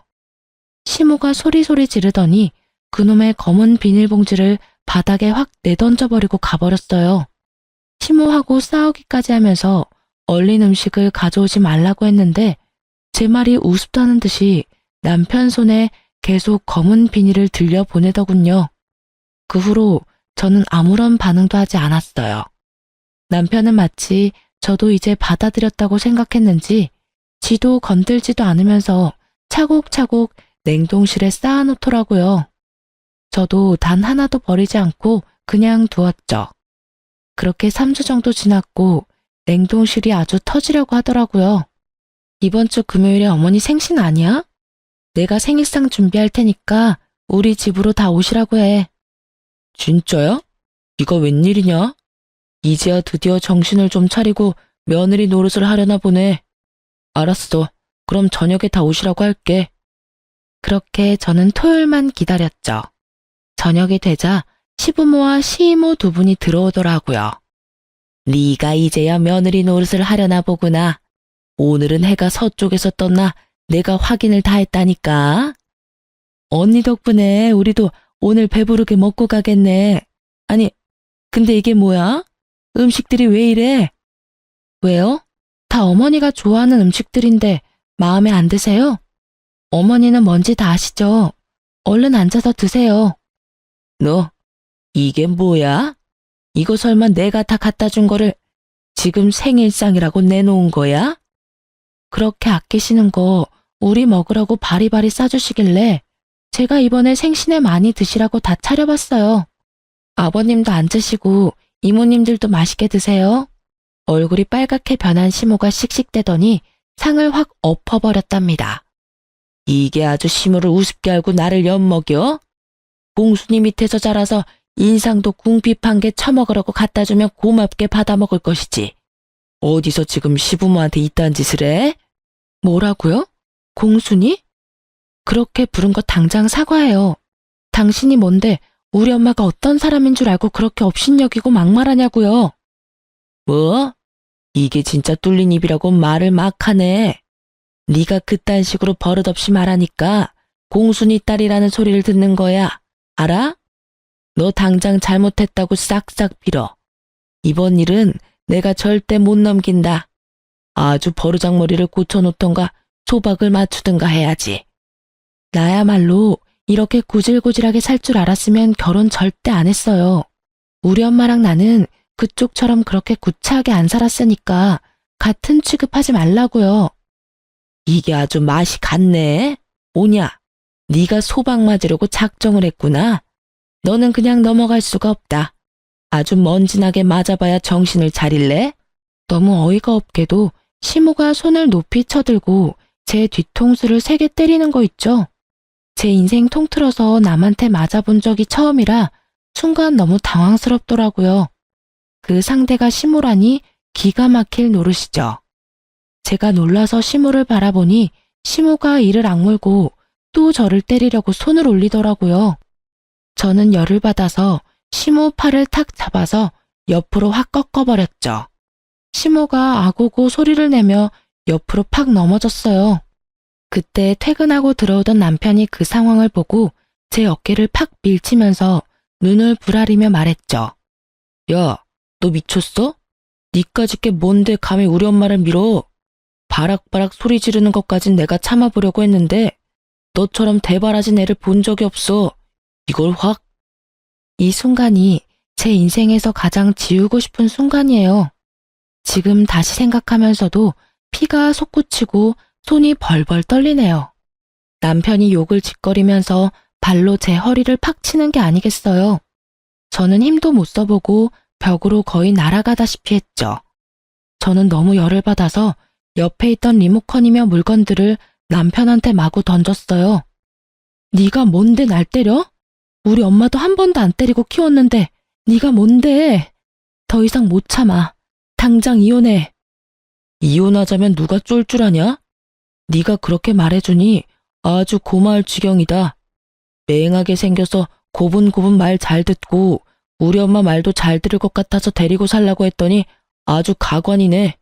시모가 소리소리 지르더니 그놈의 검은 비닐봉지를 바닥에 확 내던져버리고 가버렸어요. 시모하고 싸우기까지 하면서 얼린 음식을 가져오지 말라고 했는데 제 말이 우습다는 듯이 남편 손에 계속 검은 비닐을 들려보내더군요. 그 후로 저는 아무런 반응도 하지 않았어요. 남편은 마치 저도 이제 받아들였다고 생각했는지 지도 건들지도 않으면서 차곡차곡 냉동실에 쌓아놓더라고요. 저도 단 하나도 버리지 않고 그냥 두었죠. 그렇게 3주 정도 지났고 냉동실이 아주 터지려고 하더라고요. 이번 주 금요일에 어머니 생신 아니야? 내가 생일상 준비할 테니까 우리 집으로 다 오시라고 해. 진짜야? 네가 웬일이냐? 이제야 드디어 정신을 좀 차리고 며느리 노릇을 하려나 보네. 알았어. 그럼 저녁에 다 오시라고 할게. 그렇게 저는 토요일만 기다렸죠. 저녁이 되자 시부모와 시이모 두 분이 들어오더라고요. 네가 이제야 며느리 노릇을 하려나 보구나. 오늘은 해가 서쪽에서 떴나 내가 확인을 다 했다니까. 언니 덕분에 우리도 오늘 배부르게 먹고 가겠네. 아니, 근데 이게 뭐야? 음식들이 왜 이래? 왜요? 다 어머니가 좋아하는 음식들인데 마음에 안 드세요? 어머니는 뭔지 다 아시죠? 얼른 앉아서 드세요. 너, 이게 뭐야? 이거 설마 내가 다 갖다 준 거를 지금 생일상이라고 내놓은 거야? 그렇게 아끼시는 거 우리 먹으라고 바리바리 싸주시길래 제가 이번에 생신에 많이 드시라고 다 차려봤어요. 아버님도 앉으시고 이모님들도 맛있게 드세요. 얼굴이 빨갛게 변한 시모가 씩씩대더니 상을 확 엎어버렸답니다. 이게 아주 시모를 우습게 알고 나를 엿먹여? 공순이 밑에서 자라서 인상도 궁핍한 게 처먹으라고 갖다 주면 고맙게 받아먹을 것이지. 어디서 지금 시부모한테 이딴 짓을 해? 뭐라고요? 공순이? 그렇게 부른 거 당장 사과해요. 당신이 뭔데 우리 엄마가 어떤 사람인 줄 알고 그렇게 업신여기고 막말하냐고요. 뭐? 이게 진짜 뚫린 입이라고 말을 막 하네. 네가 그딴 식으로 버릇없이 말하니까 공순이 딸이라는 소리를 듣는 거야. 알아? 너 당장 잘못했다고 싹싹 빌어. 이번 일은 내가 절대 못 넘긴다. 아주 버르장머리를 고쳐놓던가 소박을 맞추든가 해야지. 나야말로 이렇게 구질구질하게 살 줄 알았으면 결혼 절대 안 했어요. 우리 엄마랑 나는 그쪽처럼 그렇게 구차하게 안 살았으니까 같은 취급하지 말라고요. 이게 아주 맛이 갔네. 오냐, 네가 소박 맞으려고 작정을 했구나. 너는 그냥 넘어갈 수가 없다. 아주 먼지나게 맞아봐야 정신을 차릴래? 너무 어이가 없게도 시모가 손을 높이 쳐들고 제 뒤통수를 세게 때리는 거 있죠? 제 인생 통틀어서 남한테 맞아본 적이 처음이라 순간 너무 당황스럽더라고요. 그 상대가 시모라니 기가 막힐 노릇이죠. 제가 놀라서 시모를 바라보니 시모가 이를 악물고 또 저를 때리려고 손을 올리더라고요. 저는 열을 받아서 시모 팔을 탁 잡아서 옆으로 확 꺾어버렸죠. 시모가 아고고 소리를 내며 옆으로 팍 넘어졌어요. 그때 퇴근하고 들어오던 남편이 그 상황을 보고 제 어깨를 팍 밀치면서 눈을 부라리며 말했죠. 야, 너 미쳤어? 니까짓 게 뭔데 감히 우리 엄마를 밀어? 바락바락 소리 지르는 것까진 내가 참아보려고 했는데 너처럼 대바라진 애를 본 적이 없어. 이걸 확. 이 순간이 제 인생에서 가장 지우고 싶은 순간이에요. 지금 다시 생각하면서도 피가 솟구치고 손이 벌벌 떨리네요. 남편이 욕을 짓거리면서 발로 제 허리를 팍 치는 게 아니겠어요. 저는 힘도 못 써보고 벽으로 거의 날아가다시피 했죠. 저는 너무 열을 받아서 옆에 있던 리모컨이며 물건들을 남편한테 마구 던졌어요. 네가 뭔데 날 때려? 우리 엄마도 한 번도 안 때리고 키웠는데 네가 뭔데? 더 이상 못 참아. 당장 이혼해. 이혼하자면 누가 쫄 줄 아냐? 네가 그렇게 말해주니 아주 고마울 지경이다. 맹하게 생겨서 고분고분 말 잘 듣고 우리 엄마 말도 잘 들을 것 같아서 데리고 살라고 했더니 아주 가관이네.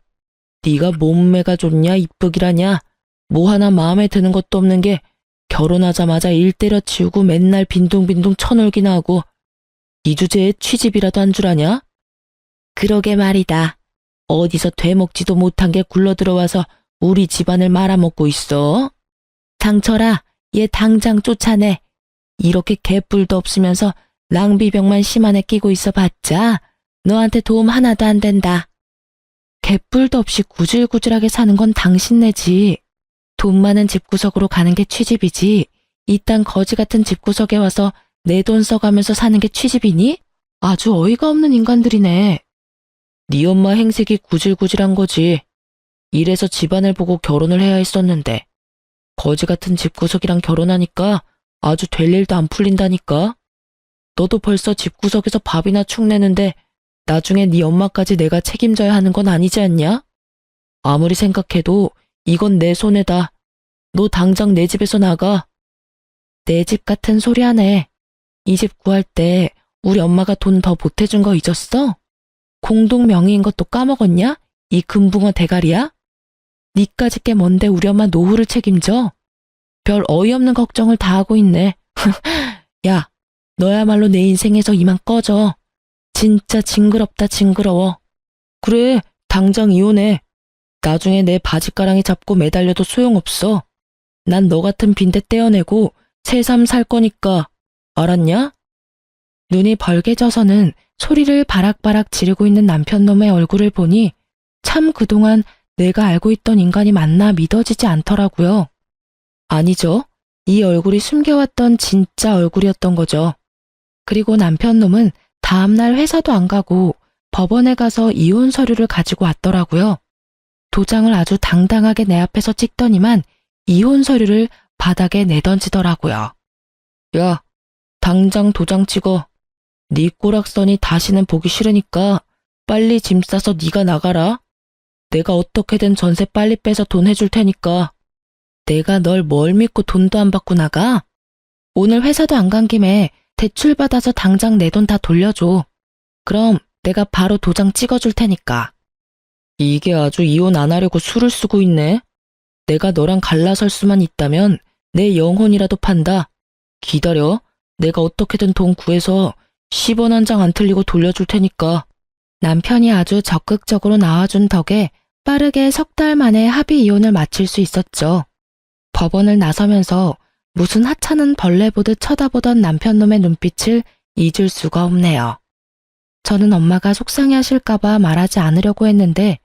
네가 몸매가 좋냐 이쁘기라냐 뭐 하나 마음에 드는 것도 없는 게 결혼하자마자 일 때려치우고 맨날 빈둥빈둥 쳐놀기나 하고 이 주제에 취집이라도 한 줄 아냐? 그러게 말이다. 어디서 되먹지도 못한 게 굴러들어와서 우리 집안을 말아먹고 있어. 장철아, 얘 당장 쫓아내. 이렇게 개뿔도 없으면서 낭비병만 심 안에 끼고 있어 봤자 너한테 도움 하나도 안 된다. 개뿔도 없이 구질구질하게 사는 건 당신네지. 돈 많은 집구석으로 가는 게 취집이지. 이딴 거지 같은 집구석에 와서 내 돈 써가면서 사는 게 취집이니? 아주 어이가 없는 인간들이네. 네 엄마 행색이 구질구질한 거지. 이래서 집안을 보고 결혼을 해야 했었는데 거지 같은 집구석이랑 결혼하니까 아주 될 일도 안 풀린다니까. 너도 벌써 집구석에서 밥이나 축 내는데 나중에 네 엄마까지 내가 책임져야 하는 건 아니지 않냐? 아무리 생각해도 이건 내 손해다. 너 당장 내 집에서 나가. 내 집 같은 소리 하네. 이 집 구할 때 우리 엄마가 돈 더 보태준 거 잊었어? 공동 명의인 것도 까먹었냐? 이 금붕어 대가리야? 니까짓 게 뭔데 우리 엄마 노후를 책임져? 별 어이없는 걱정을 다 하고 있네. 야, 너야말로 내 인생에서 이만 꺼져. 진짜 징그럽다 징그러워. 그래, 당장 이혼해. 나중에 내 바지가랑이 잡고 매달려도 소용없어. 난 너 같은 빈대 떼어내고 새삼 살 거니까. 알았냐? 눈이 벌게져서는 소리를 바락바락 지르고 있는 남편놈의 얼굴을 보니 참 그동안 내가 알고 있던 인간이 맞나 믿어지지 않더라고요. 아니죠. 이 얼굴이 숨겨왔던 진짜 얼굴이었던 거죠. 그리고 남편놈은 다음날 회사도 안 가고 법원에 가서 이혼 서류를 가지고 왔더라고요. 도장을 아주 당당하게 내 앞에서 찍더니만 이혼 서류를 바닥에 내던지더라고요. 야, 당장 도장 찍어. 네 꼬락서니 다시는 보기 싫으니까 빨리 짐 싸서 네가 나가라. 내가 어떻게든 전세 빨리 빼서 돈 해줄 테니까. 내가 널 뭘 믿고 돈도 안 받고 나가? 오늘 회사도 안 간 김에 대출 받아서 당장 내 돈 다 돌려줘. 그럼 내가 바로 도장 찍어줄 테니까. 이게 아주 이혼 안 하려고 수를 쓰고 있네. 내가 너랑 갈라설 수만 있다면 내 영혼이라도 판다. 기다려. 내가 어떻게든 돈 구해서 10원 한 장 안 틀리고 돌려줄 테니까. 남편이 아주 적극적으로 나와준 덕에 빠르게 3달 만에 합의 이혼을 마칠 수 있었죠. 법원을 나서면서 무슨 하찮은 벌레 보듯 쳐다보던 남편놈의 눈빛을 잊을 수가 없네요. 저는 엄마가 속상해하실까봐 말하지 않으려고 했는데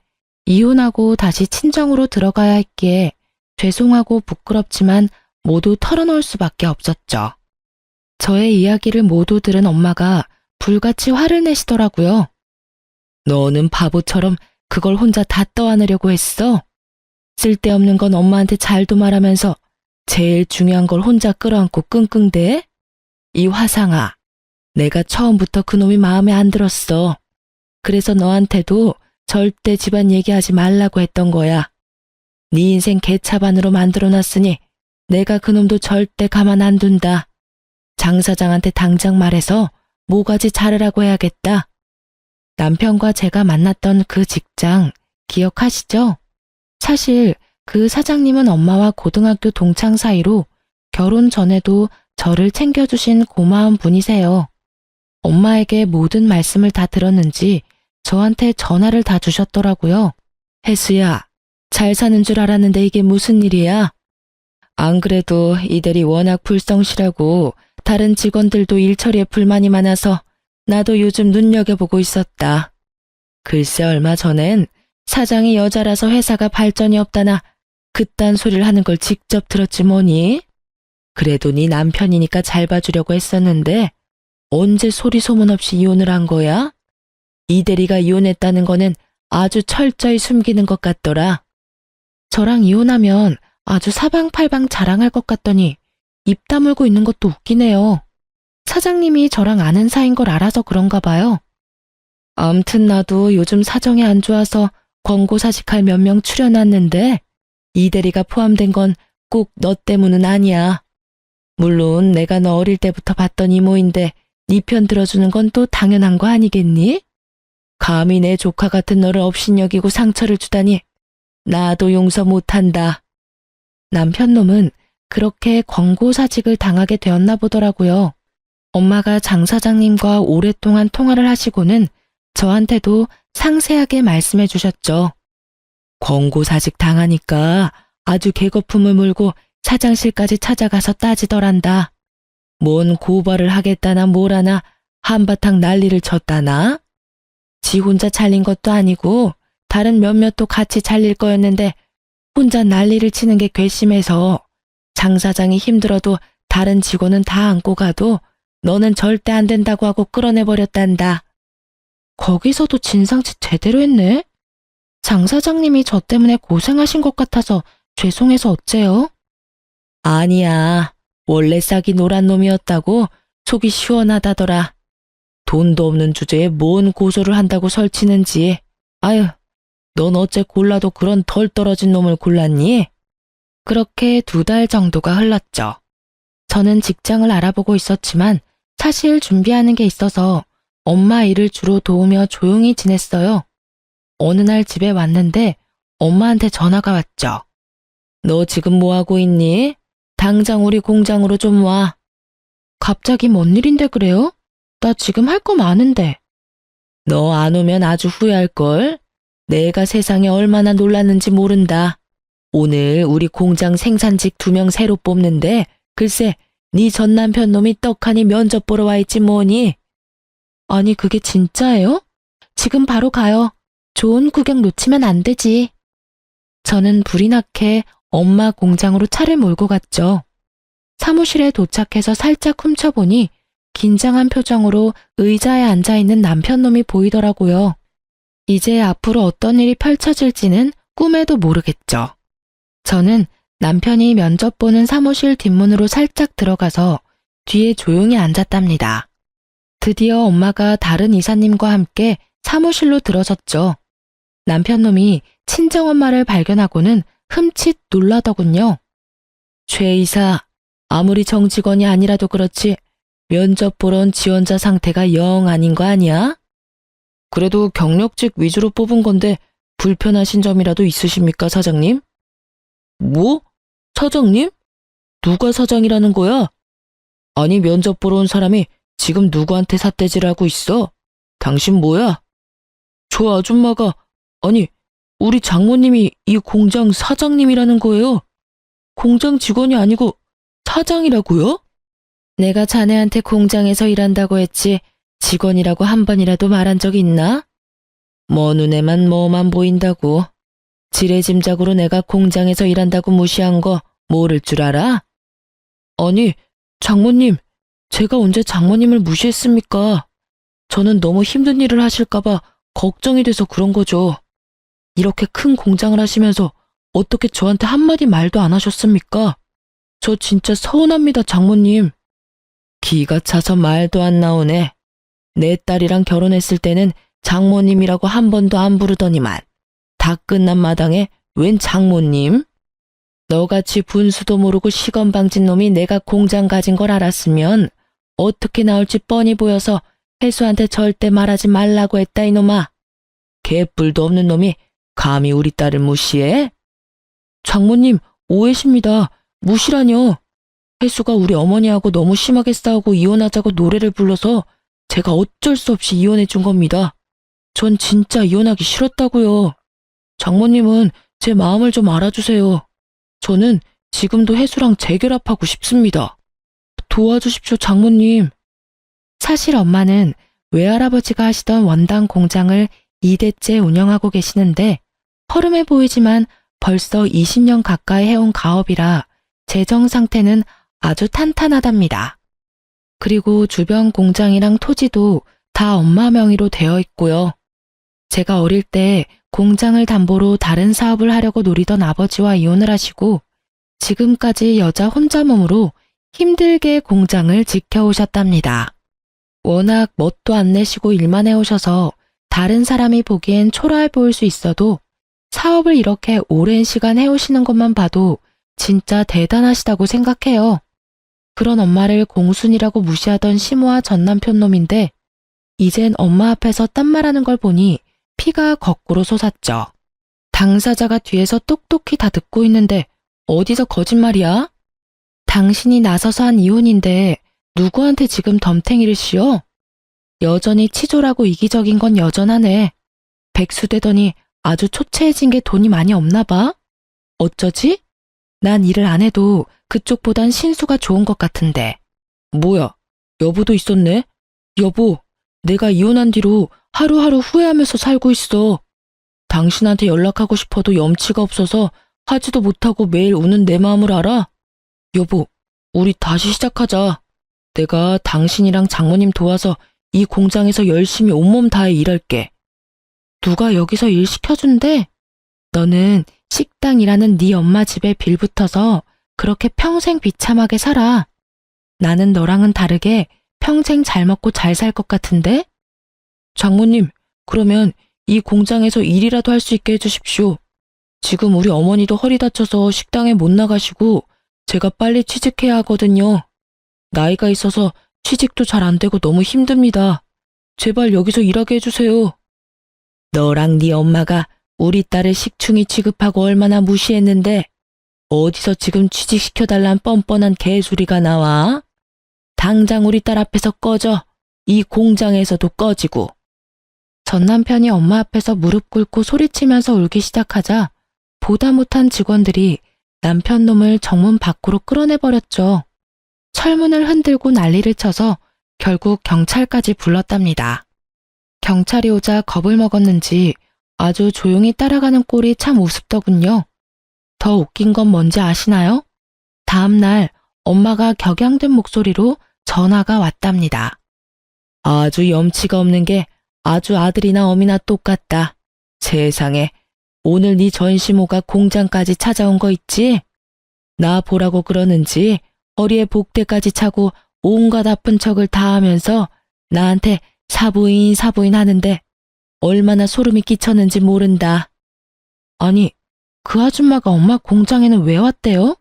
이혼하고 다시 친정으로 들어가야 했기에 죄송하고 부끄럽지만 모두 털어놓을 수밖에 없었죠. 저의 이야기를 모두 들은 엄마가 불같이 화를 내시더라고요. 너는 바보처럼 그걸 혼자 다 떠안으려고 했어? 쓸데없는 건 엄마한테 잘도 말하면서 제일 중요한 걸 혼자 끌어안고 끙끙대? 이 화상아, 내가 처음부터 그놈이 마음에 안 들었어. 그래서 너한테도 절대 집안 얘기하지 말라고 했던 거야. 네 인생 개차반으로 만들어놨으니 내가 그놈도 절대 가만 안 둔다. 장 사장한테 당장 말해서 모가지 자르라고 해야겠다. 남편과 제가 만났던 그 직장 기억하시죠? 사실 그 사장님은 엄마와 고등학교 동창 사이로 결혼 전에도 저를 챙겨주신 고마운 분이세요. 엄마에게 모든 말씀을 다 들었는지 저한테 전화를 다 주셨더라고요. 혜수야, 잘 사는 줄 알았는데 이게 무슨 일이야? 안 그래도 이들이 워낙 불성실하고 다른 직원들도 일처리에 불만이 많아서 나도 요즘 눈여겨보고 있었다. 글쎄 얼마 전엔 사장이 여자라서 회사가 발전이 없다나 그딴 소리를 하는 걸 직접 들었지 뭐니? 그래도 네 남편이니까 잘 봐주려고 했었는데 언제 소리 소문 없이 이혼을 한 거야? 이 대리가 이혼했다는 거는 아주 철저히 숨기는 것 같더라. 저랑 이혼하면 아주 사방팔방 자랑할 것 같더니 입 다물고 있는 것도 웃기네요. 사장님이 저랑 아는 사이인 걸 알아서 그런가 봐요. 암튼 나도 요즘 사정이 안 좋아서 권고사직할 몇 명 추려놨는데 이 대리가 포함된 건 꼭 너 때문은 아니야. 물론 내가 너 어릴 때부터 봤던 이모인데 네 편 들어주는 건 또 당연한 거 아니겠니? 감히 내 조카 같은 너를 업신여기고 상처를 주다니 나도 용서 못한다. 남편놈은 그렇게 권고사직을 당하게 되었나 보더라고요. 엄마가 장 사장님과 오랫동안 통화를 하시고는 저한테도 상세하게 말씀해 주셨죠. 권고사직 당하니까 아주 개거품을 물고 사장실까지 찾아가서 따지더란다. 뭔 고발을 하겠다나 뭐라나 한바탕 난리를 쳤다나? 지 혼자 잘린 것도 아니고 다른 몇몇도 같이 잘릴 거였는데 혼자 난리를 치는 게 괘씸해서 장 사장이 힘들어도 다른 직원은 다 안고 가도 너는 절대 안 된다고 하고 끌어내버렸단다. 거기서도 진상짓 제대로 했네. 장 사장님이 저 때문에 고생하신 것 같아서 죄송해서 어째요? 아니야. 원래 싹이 노란 놈이었다고 속이 시원하다더라. 돈도 없는 주제에 뭔 고소를 한다고 설치는지. 아유, 넌 어째 골라도 그런 덜 떨어진 놈을 골랐니? 그렇게 2달 정도가 흘렀죠. 저는 직장을 알아보고 있었지만 사실 준비하는 게 있어서 엄마 일을 주로 도우며 조용히 지냈어요. 어느 날 집에 왔는데 엄마한테 전화가 왔죠. 너 지금 뭐 하고 있니? 당장 우리 공장으로 좀 와. 갑자기 뭔 일인데 그래요? 나 지금 할 거 많은데. 너 안 오면 아주 후회할걸? 내가 세상에 얼마나 놀랐는지 모른다. 오늘 우리 공장 생산직 2명 새로 뽑는데 글쎄 네 전 남편 놈이 떡하니 면접 보러 와 있지 뭐니? 아니 그게 진짜예요? 지금 바로 가요. 좋은 구경 놓치면 안 되지. 저는 불이 나게 엄마 공장으로 차를 몰고 갔죠. 사무실에 도착해서 살짝 훔쳐보니 긴장한 표정으로 의자에 앉아있는 남편놈이 보이더라고요. 이제 앞으로 어떤 일이 펼쳐질지는 꿈에도 모르겠죠. 저는 남편이 면접 보는 사무실 뒷문으로 살짝 들어가서 뒤에 조용히 앉았답니다. 드디어 엄마가 다른 이사님과 함께 사무실로 들어섰죠. 남편놈이 친정엄마를 발견하고는 흠칫 놀라더군요. 최 이사, 아무리 정직원이 아니라도 그렇지 면접 보러 온 지원자 상태가 영 아닌 거 아니야? 그래도 경력직 위주로 뽑은 건데 불편하신 점이라도 있으십니까, 사장님? 뭐? 사장님? 누가 사장이라는 거야? 아니, 면접 보러 온 사람이 지금 누구한테 삿대질하고 있어? 당신 뭐야? 저 아줌마가, 아니, 우리 장모님이 이 공장 사장님이라는 거예요. 공장 직원이 아니고 사장이라고요? 내가 자네한테 공장에서 일한다고 했지 직원이라고 한 번이라도 말한 적 있나? 뭐 눈에만 뭐만 보인다고. 지레짐작으로 내가 공장에서 일한다고 무시한 거 모를 줄 알아? 아니, 장모님, 제가 언제 장모님을 무시했습니까? 저는 너무 힘든 일을 하실까봐 걱정이 돼서 그런 거죠. 이렇게 큰 공장을 하시면서 어떻게 저한테 한마디 말도 안 하셨습니까? 저 진짜 서운합니다, 장모님. 기가 차서 말도 안 나오네. 내 딸이랑 결혼했을 때는 장모님이라고 한 번도 안 부르더니만 다 끝난 마당에 웬 장모님? 너같이 분수도 모르고 시건방진 놈이 내가 공장 가진 걸 알았으면 어떻게 나올지 뻔히 보여서 혜수한테 절대 말하지 말라고 했다 이놈아. 개뿔도 없는 놈이 감히 우리 딸을 무시해? 장모님, 오해십니다. 무시라뇨. 혜수가 우리 어머니하고 너무 심하게 싸우고 이혼하자고 노래를 불러서 제가 어쩔 수 없이 이혼해 준 겁니다. 전 진짜 이혼하기 싫었다고요. 장모님은 제 마음을 좀 알아주세요. 저는 지금도 혜수랑 재결합하고 싶습니다. 도와주십시오, 장모님. 사실 엄마는 외할아버지가 하시던 원당 공장을 2대째 운영하고 계시는데 허름해 보이지만 벌써 20년 가까이 해온 가업이라 재정 상태는 아주 탄탄하답니다. 그리고 주변 공장이랑 토지도 다 엄마 명의로 되어 있고요. 제가 어릴 때 공장을 담보로 다른 사업을 하려고 노리던 아버지와 이혼을 하시고 지금까지 여자 혼자 몸으로 힘들게 공장을 지켜오셨답니다. 워낙 멋도 안 내시고 일만 해오셔서 다른 사람이 보기엔 초라해 보일 수 있어도 사업을 이렇게 오랜 시간 해오시는 것만 봐도 진짜 대단하시다고 생각해요. 그런 엄마를 공순이라고 무시하던 시모와 전 남편 놈인데 이젠 엄마 앞에서 딴 말하는 걸 보니 피가 거꾸로 솟았죠. 당사자가 뒤에서 똑똑히 다 듣고 있는데 어디서 거짓말이야? 당신이 나서서 한 이혼인데 누구한테 지금 덤탱이를 씌워? 여전히 치졸하고 이기적인 건 여전하네. 백수되더니 아주 초췌해진 게 돈이 많이 없나 봐? 어쩌지? 난 일을 안 해도 그쪽보단 신수가 좋은 것 같은데. 뭐야, 여보도 있었네? 여보, 내가 이혼한 뒤로 하루하루 후회하면서 살고 있어. 당신한테 연락하고 싶어도 염치가 없어서 하지도 못하고 매일 우는 내 마음을 알아? 여보, 우리 다시 시작하자. 내가 당신이랑 장모님 도와서 이 공장에서 열심히 온몸 다해 일할게. 누가 여기서 일 시켜준대? 너는 식당이라는 네 엄마 집에 빌붙어서 그렇게 평생 비참하게 살아. 나는 너랑은 다르게 평생 잘 먹고 잘 살 것 같은데? 장모님, 그러면 이 공장에서 일이라도 할 수 있게 해주십시오. 지금 우리 어머니도 허리 다쳐서 식당에 못 나가시고 제가 빨리 취직해야 하거든요. 나이가 있어서 취직도 잘 안 되고 너무 힘듭니다. 제발 여기서 일하게 해주세요. 너랑 네 엄마가 우리 딸을 식충이 취급하고 얼마나 무시했는데 어디서 지금 취직시켜달란 뻔뻔한 개소리가 나와? 당장 우리 딸 앞에서 꺼져. 이 공장에서도 꺼지고. 전 남편이 엄마 앞에서 무릎 꿇고 소리치면서 울기 시작하자 보다 못한 직원들이 남편 놈을 정문 밖으로 끌어내버렸죠. 철문을 흔들고 난리를 쳐서 결국 경찰까지 불렀답니다. 경찰이 오자 겁을 먹었는지 아주 조용히 따라가는 꼴이 참 우습더군요. 더 웃긴 건 뭔지 아시나요? 다음 날 엄마가 격양된 목소리로 전화가 왔답니다. 아주 염치가 없는 게 아주 아들이나 어미나 똑같다. 세상에, 오늘 네 전시모가 공장까지 찾아온 거 있지? 나 보라고 그러는지 허리에 복대까지 차고 온갖 아픈 척을 다 하면서 나한테 사부인 하는데 얼마나 소름이 끼쳤는지 모른다. 아니, 그 아줌마가 엄마 공장에는 왜 왔대요?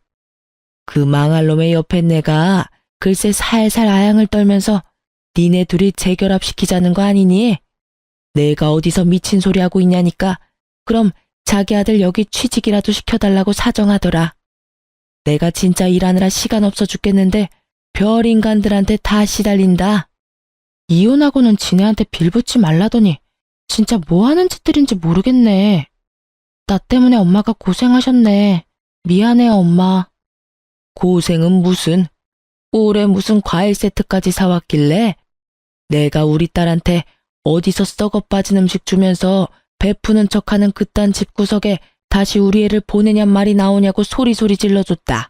그 망할 놈의 옆에 내가 글쎄 살살 아양을 떨면서 니네 둘이 재결합시키자는 거 아니니? 내가 어디서 미친 소리 하고 있냐니까 그럼 자기 아들 여기 취직이라도 시켜달라고 사정하더라. 내가 진짜 일하느라 시간 없어 죽겠는데 별 인간들한테 다 시달린다. 이혼하고는 지네한테 빌붙지 말라더니 진짜 뭐 하는 짓들인지 모르겠네. 나 때문에 엄마가 고생하셨네. 미안해요, 엄마. 고생은 무슨? 올해 무슨 과일 세트까지 사왔길래? 내가 우리 딸한테 어디서 썩어 빠진 음식 주면서 베푸는 척하는 그딴 집구석에 다시 우리 애를 보내냔 말이 나오냐고 소리소리 질러줬다.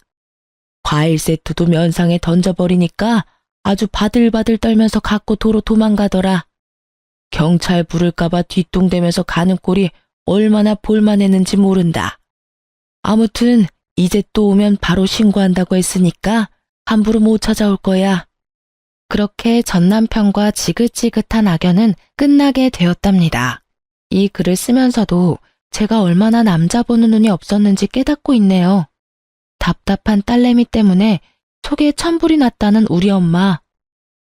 과일 세트도 면상에 던져버리니까 아주 바들바들 떨면서 갖고 도로 도망가더라. 경찰 부를까봐 뒤뚱대면서 가는 꼴이 얼마나 볼만했는지 모른다. 아무튼 이제 또 오면 바로 신고한다고 했으니까 함부로 못 찾아올 거야. 그렇게 전 남편과 지긋지긋한 악연은 끝나게 되었답니다. 이 글을 쓰면서도 제가 얼마나 남자 보는 눈이 없었는지 깨닫고 있네요. 답답한 딸내미 때문에 속에 천불이 났다는 우리 엄마.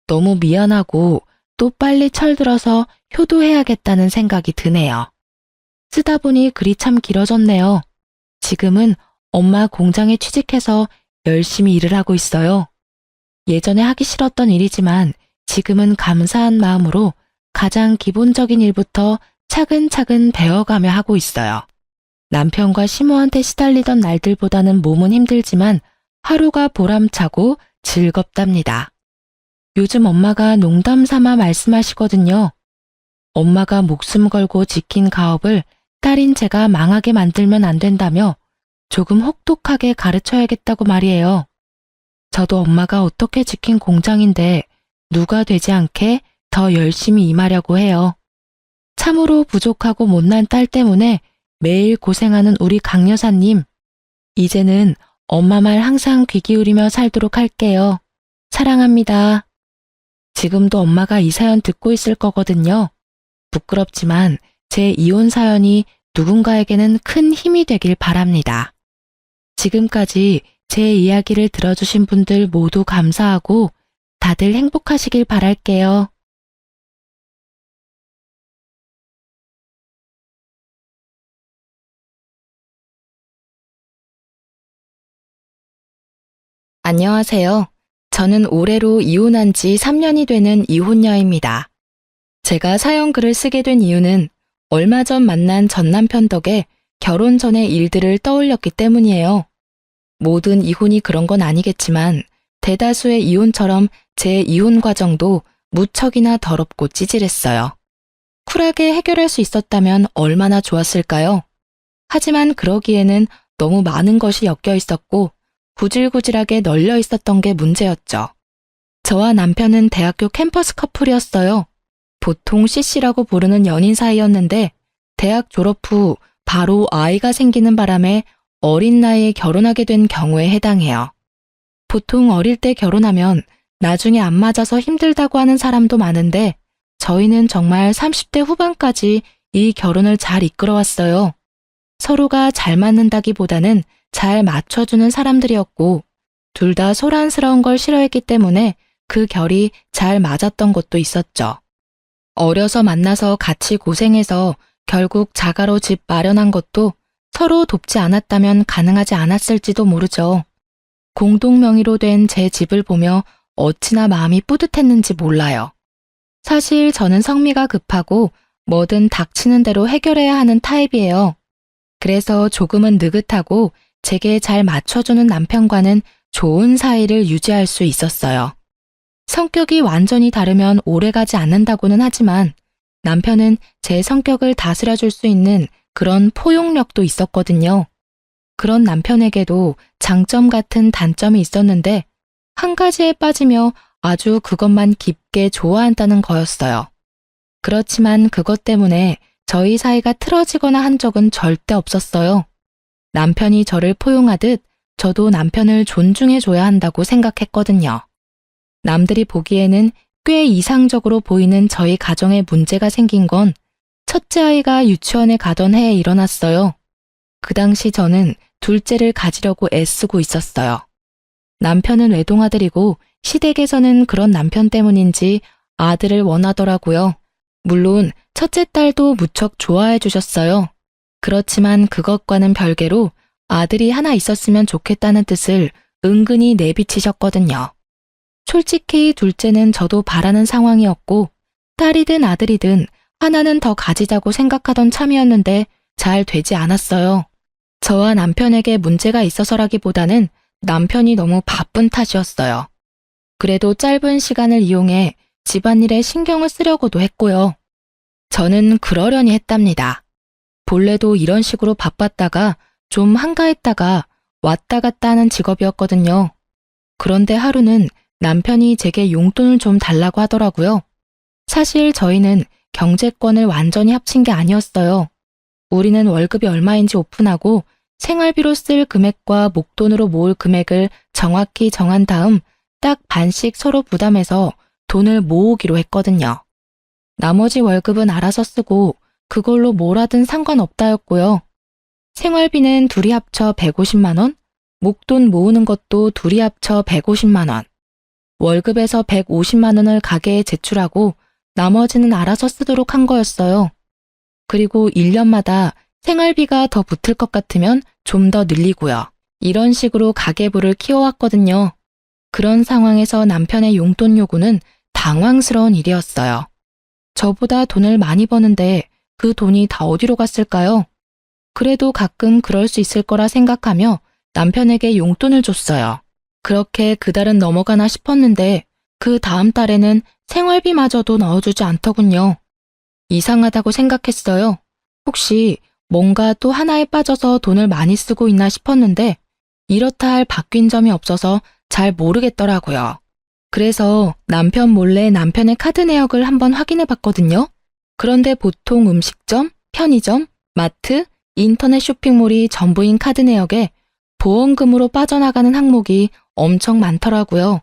너무 미안하고 또 빨리 철들어서 효도해야겠다는 생각이 드네요. 쓰다 보니 글이 참 길어졌네요. 지금은 엄마 공장에 취직해서 열심히 일을 하고 있어요. 예전에 하기 싫었던 일이지만 지금은 감사한 마음으로 가장 기본적인 일부터 차근차근 배워가며 하고 있어요. 남편과 시모한테 시달리던 날들보다는 몸은 힘들지만 하루가 보람차고 즐겁답니다. 요즘 엄마가 농담 삼아 말씀하시거든요. 엄마가 목숨 걸고 지킨 가업을 딸인 제가 망하게 만들면 안 된다며 조금 혹독하게 가르쳐야겠다고 말이에요. 저도 엄마가 어떻게 지킨 공장인데 누가 되지 않게 더 열심히 임하려고 해요. 참으로 부족하고 못난 딸 때문에 매일 고생하는 우리 강 여사님. 이제는 엄마 말 항상 귀 기울이며 살도록 할게요. 사랑합니다. 지금도 엄마가 이 사연 듣고 있을 거거든요. 부끄럽지만 제 이혼 사연이 누군가에게는 큰 힘이 되길 바랍니다. 지금까지 제 이야기를 들어주신 분들 모두 감사하고 다들 행복하시길 바랄게요. 안녕하세요. 저는 올해로 이혼한 지 3년이 되는 이혼녀입니다. 제가 사연글을 쓰게 된 이유는 얼마 전 만난 전 남편 덕에 결혼 전의 일들을 떠올렸기 때문이에요. 모든 이혼이 그런 건 아니겠지만 대다수의 이혼처럼 제 이혼 과정도 무척이나 더럽고 찌질했어요. 쿨하게 해결할 수 있었다면 얼마나 좋았을까요? 하지만 그러기에는 너무 많은 것이 엮여 있었고 구질구질하게 널려 있었던 게 문제였죠. 저와 남편은 대학교 캠퍼스 커플이었어요. 보통 CC라고 부르는 연인 사이였는데 대학 졸업 후 바로 아이가 생기는 바람에 어린 나이에 결혼하게 된 경우에 해당해요. 보통 어릴 때 결혼하면 나중에 안 맞아서 힘들다고 하는 사람도 많은데 저희는 정말 30대 후반까지 이 결혼을 잘 이끌어왔어요. 서로가 잘 맞는다기보다는 잘 맞춰주는 사람들이었고 둘 다 소란스러운 걸 싫어했기 때문에 그 결이 잘 맞았던 것도 있었죠. 어려서 만나서 같이 고생해서 결국 자가로 집 마련한 것도 서로 돕지 않았다면 가능하지 않았을지도 모르죠. 공동 명의로 된 제 집을 보며 어찌나 마음이 뿌듯했는지 몰라요. 사실 저는 성미가 급하고 뭐든 닥치는 대로 해결해야 하는 타입이에요. 그래서 조금은 느긋하고 제게 잘 맞춰주는 남편과는 좋은 사이를 유지할 수 있었어요. 성격이 완전히 다르면 오래가지 않는다고는 하지만 남편은 제 성격을 다스려줄 수 있는 그런 포용력도 있었거든요. 그런 남편에게도 장점 같은 단점이 있었는데 한 가지에 빠지며 아주 그것만 깊게 좋아한다는 거였어요. 그렇지만 그것 때문에 저희 사이가 틀어지거나 한 적은 절대 없었어요. 남편이 저를 포용하듯 저도 남편을 존중해줘야 한다고 생각했거든요. 남들이 보기에는 꽤 이상적으로 보이는 저희 가정에 문제가 생긴 건 첫째 아이가 유치원에 가던 해에 일어났어요. 그 당시 저는 둘째를 가지려고 애쓰고 있었어요. 남편은 외동아들이고 시댁에서는 그런 남편 때문인지 아들을 원하더라고요. 물론 첫째 딸도 무척 좋아해 주셨어요. 그렇지만 그것과는 별개로 아들이 하나 있었으면 좋겠다는 뜻을 은근히 내비치셨거든요. 솔직히 둘째는 저도 바라는 상황이었고 딸이든 아들이든 하나는 더 가지자고 생각하던 참이었는데 잘 되지 않았어요. 저와 남편에게 문제가 있어서라기보다는 남편이 너무 바쁜 탓이었어요. 그래도 짧은 시간을 이용해 집안일에 신경을 쓰려고도 했고요. 저는 그러려니 했답니다. 본래도 이런 식으로 바빴다가 좀 한가했다가 왔다 갔다 하는 직업이었거든요. 그런데 하루는 남편이 제게 용돈을 좀 달라고 하더라고요. 사실 저희는 경제권을 완전히 합친 게 아니었어요. 우리는 월급이 얼마인지 오픈하고 생활비로 쓸 금액과 목돈으로 모을 금액을 정확히 정한 다음 딱 반씩 서로 부담해서 돈을 모으기로 했거든요. 나머지 월급은 알아서 쓰고 그걸로 뭘 하든 상관없다였고요. 생활비는 둘이 합쳐 150만 원, 목돈 모으는 것도 둘이 합쳐 150만 원. 월급에서 150만 원을 가게에 제출하고 나머지는 알아서 쓰도록 한 거였어요. 그리고 1년마다 생활비가 더 붙을 것 같으면 좀 더 늘리고요. 이런 식으로 가계부를 키워왔거든요. 그런 상황에서 남편의 용돈 요구는 당황스러운 일이었어요. 저보다 돈을 많이 버는데 그 돈이 다 어디로 갔을까요? 그래도 가끔 그럴 수 있을 거라 생각하며 남편에게 용돈을 줬어요. 그렇게 그달은 넘어가나 싶었는데 그 다음 달에는 생활비마저도 넣어주지 않더군요. 이상하다고 생각했어요. 혹시 뭔가 또 하나에 빠져서 돈을 많이 쓰고 있나 싶었는데 이렇다 할 바뀐 점이 없어서 잘 모르겠더라고요. 그래서 남편 몰래 남편의 카드 내역을 한번 확인해 봤거든요. 그런데 보통 음식점, 편의점, 마트, 인터넷 쇼핑몰이 전부인 카드 내역에 보험금으로 빠져나가는 항목이 엄청 많더라고요.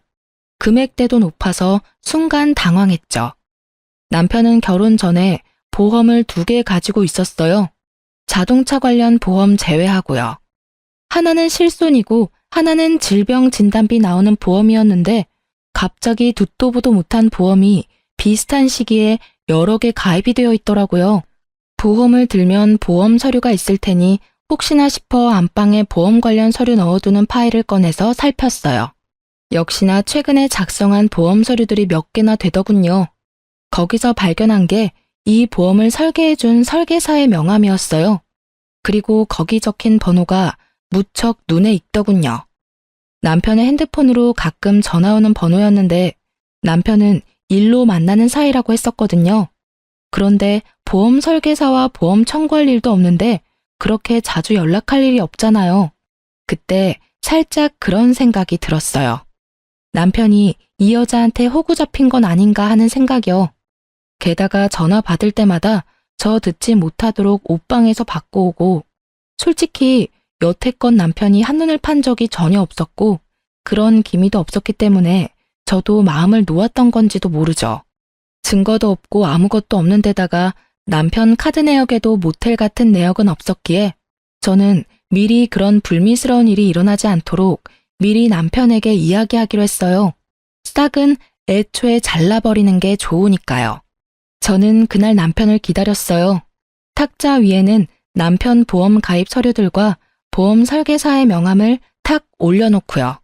금액대도 높아서 순간 당황했죠. 남편은 결혼 전에 보험을 2개 가지고 있었어요. 자동차 관련 보험 제외하고요. 하나는 실손이고 하나는 질병 진단비 나오는 보험이었는데 갑자기 듣도 보도 못한 보험이 비슷한 시기에 여러 개 가입이 되어 있더라고요. 보험을 들면 보험 서류가 있을 테니 혹시나 싶어 안방에 보험 관련 서류 넣어두는 파일을 꺼내서 살폈어요. 역시나 최근에 작성한 보험 서류들이 몇 개나 되더군요. 거기서 발견한 게 이 보험을 설계해준 설계사의 명함이었어요. 그리고 거기 적힌 번호가 무척 눈에 익더군요. 남편의 핸드폰으로 가끔 전화 오는 번호였는데 남편은 일로 만나는 사이라고 했었거든요. 그런데 보험 설계사와 보험 청구할 일도 없는데 그렇게 자주 연락할 일이 없잖아요. 그때 살짝 그런 생각이 들었어요. 남편이 이 여자한테 호구 잡힌 건 아닌가 하는 생각이요. 게다가 전화 받을 때마다 저 듣지 못하도록 옷방에서 받고 오고 솔직히 여태껏 남편이 한눈을 판 적이 전혀 없었고 그런 기미도 없었기 때문에 저도 마음을 놓았던 건지도 모르죠. 증거도 없고 아무것도 없는 데다가 남편 카드 내역에도 모텔 같은 내역은 없었기에 저는 미리 그런 불미스러운 일이 일어나지 않도록 미리 남편에게 이야기하기로 했어요. 싹은 애초에 잘라버리는 게 좋으니까요. 저는 그날 남편을 기다렸어요. 탁자 위에는 남편 보험 가입 서류들과 보험 설계사의 명함을 탁 올려놓고요.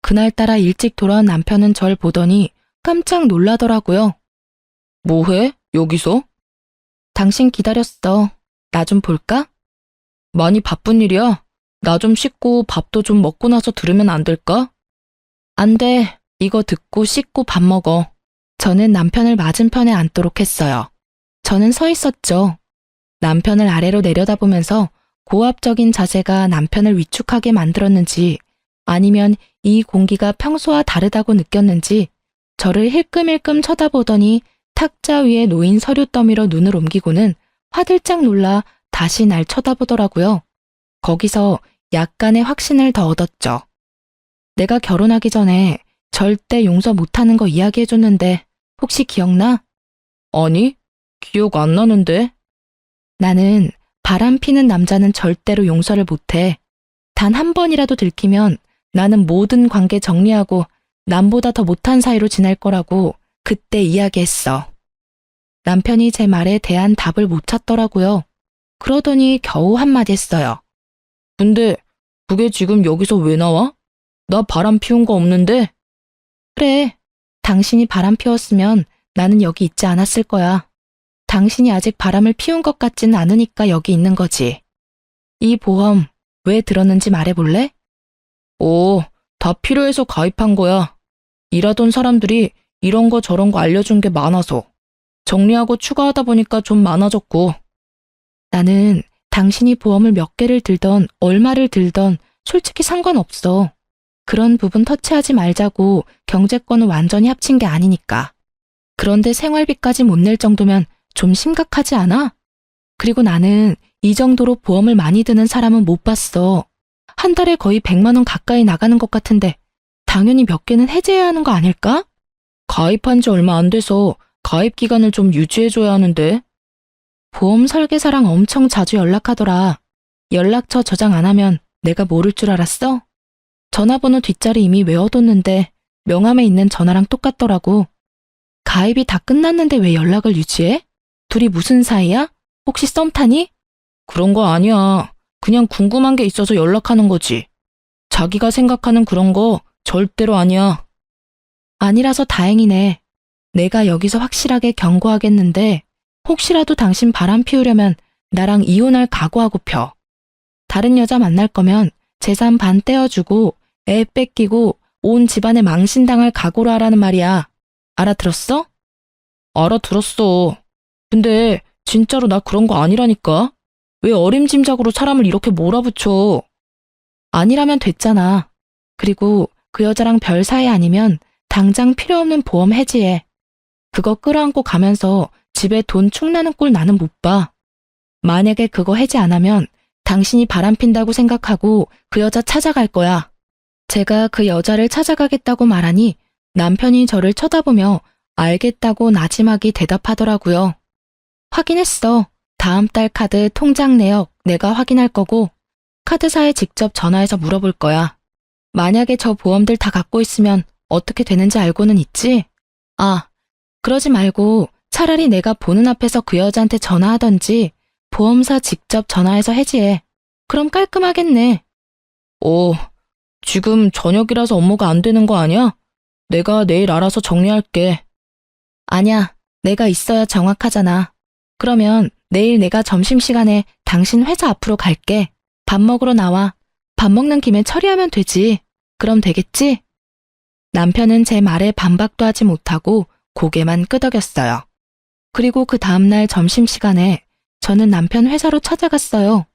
그날따라 일찍 돌아온 남편은 절 보더니 깜짝 놀라더라고요. 뭐해? 여기서? 당신 기다렸어. 나 좀 볼까? 많이 바쁜 일이야. 나 좀 씻고 밥도 좀 먹고 나서 들으면 안 될까? 안 돼. 이거 듣고 씻고 밥 먹어. 저는 남편을 맞은편에 앉도록 했어요. 저는 서 있었죠. 남편을 아래로 내려다보면서 고압적인 자세가 남편을 위축하게 만들었는지 아니면 이 공기가 평소와 다르다고 느꼈는지 저를 힐끔힐끔 쳐다보더니 탁자 위에 놓인 서류 더미로 눈을 옮기고는 화들짝 놀라 다시 날 쳐다보더라고요. 거기서 약간의 확신을 더 얻었죠. 내가 결혼하기 전에 절대 용서 못하는 거 이야기해줬는데 혹시 기억나? 아니, 기억 안 나는데. 나는 바람 피는 남자는 절대로 용서를 못해. 단 한 번이라도 들키면 나는 모든 관계 정리하고 남보다 더 못한 사이로 지낼 거라고 그때 이야기했어. 남편이 제 말에 대한 답을 못 찾더라고요. 그러더니 겨우 한마디 했어요. 근데 그게 지금 여기서 왜 나와? 나 바람 피운 거 없는데? 그래, 당신이 바람 피웠으면 나는 여기 있지 않았을 거야. 당신이 아직 바람을 피운 것 같지는 않으니까 여기 있는 거지. 이 보험 왜 들었는지 말해볼래? 오, 다 필요해서 가입한 거야. 일하던 사람들이 이런 거 저런 거 알려준 게 많아서. 정리하고 추가하다 보니까 좀 많아졌고. 나는 당신이 보험을 몇 개를 들던 얼마를 들던 솔직히 상관없어. 그런 부분 터치하지 말자고 경제권을 완전히 합친 게 아니니까. 그런데 생활비까지 못 낼 정도면 좀 심각하지 않아? 그리고 나는 이 정도로 보험을 많이 드는 사람은 못 봤어. 한 달에 거의 100만 원 가까이 나가는 것 같은데 당연히 몇 개는 해지해야 하는 거 아닐까? 가입한 지 얼마 안 돼서 가입 기간을 좀 유지해줘야 하는데. 보험 설계사랑 엄청 자주 연락하더라. 연락처 저장 안 하면 내가 모를 줄 알았어? 전화번호 뒷자리 이미 외워뒀는데 명함에 있는 전화랑 똑같더라고. 가입이 다 끝났는데 왜 연락을 유지해? 둘이 무슨 사이야? 혹시 썸 타니? 그런 거 아니야. 그냥 궁금한 게 있어서 연락하는 거지. 자기가 생각하는 그런 거 절대로 아니야. 아니라서 다행이네. 내가 여기서 확실하게 경고하겠는데 혹시라도 당신 바람 피우려면 나랑 이혼할 각오하고 펴. 다른 여자 만날 거면 재산 반 떼어주고 애 뺏기고 온 집안에 망신당할 각오로 하라는 말이야. 알아들었어? 알아들었어. 근데 진짜로 나 그런 거 아니라니까? 왜 어림짐작으로 사람을 이렇게 몰아붙여? 아니라면 됐잖아. 그리고 그 여자랑 별 사이 아니면 당장 필요 없는 보험 해지해. 그거 끌어안고 가면서 집에 돈 축나는 꼴 나는 못 봐. 만약에 그거 해지 안 하면 당신이 바람핀다고 생각하고 그 여자 찾아갈 거야. 제가 그 여자를 찾아가겠다고 말하니 남편이 저를 쳐다보며 알겠다고 나지막이 대답하더라고요. 확인했어. 다음 달 카드 통장 내역 내가 확인할 거고 카드사에 직접 전화해서 물어볼 거야. 만약에 저 보험들 다 갖고 있으면 어떻게 되는지 알고는 있지? 아, 그러지 말고 차라리 내가 보는 앞에서 그 여자한테 전화하던지 보험사 직접 전화해서 해지해. 그럼 깔끔하겠네. 오, 지금 저녁이라서 업무가 안 되는 거 아니야? 내가 내일 알아서 정리할게. 아니야, 내가 있어야 정확하잖아. 그러면 내일 내가 점심시간에 당신 회사 앞으로 갈게. 밥 먹으러 나와. 밥 먹는 김에 처리하면 되지. 그럼 되겠지? 남편은 제 말에 반박도 하지 못하고 고개만 끄덕였어요. 그리고 그 다음날 점심시간에 저는 남편 회사로 찾아갔어요.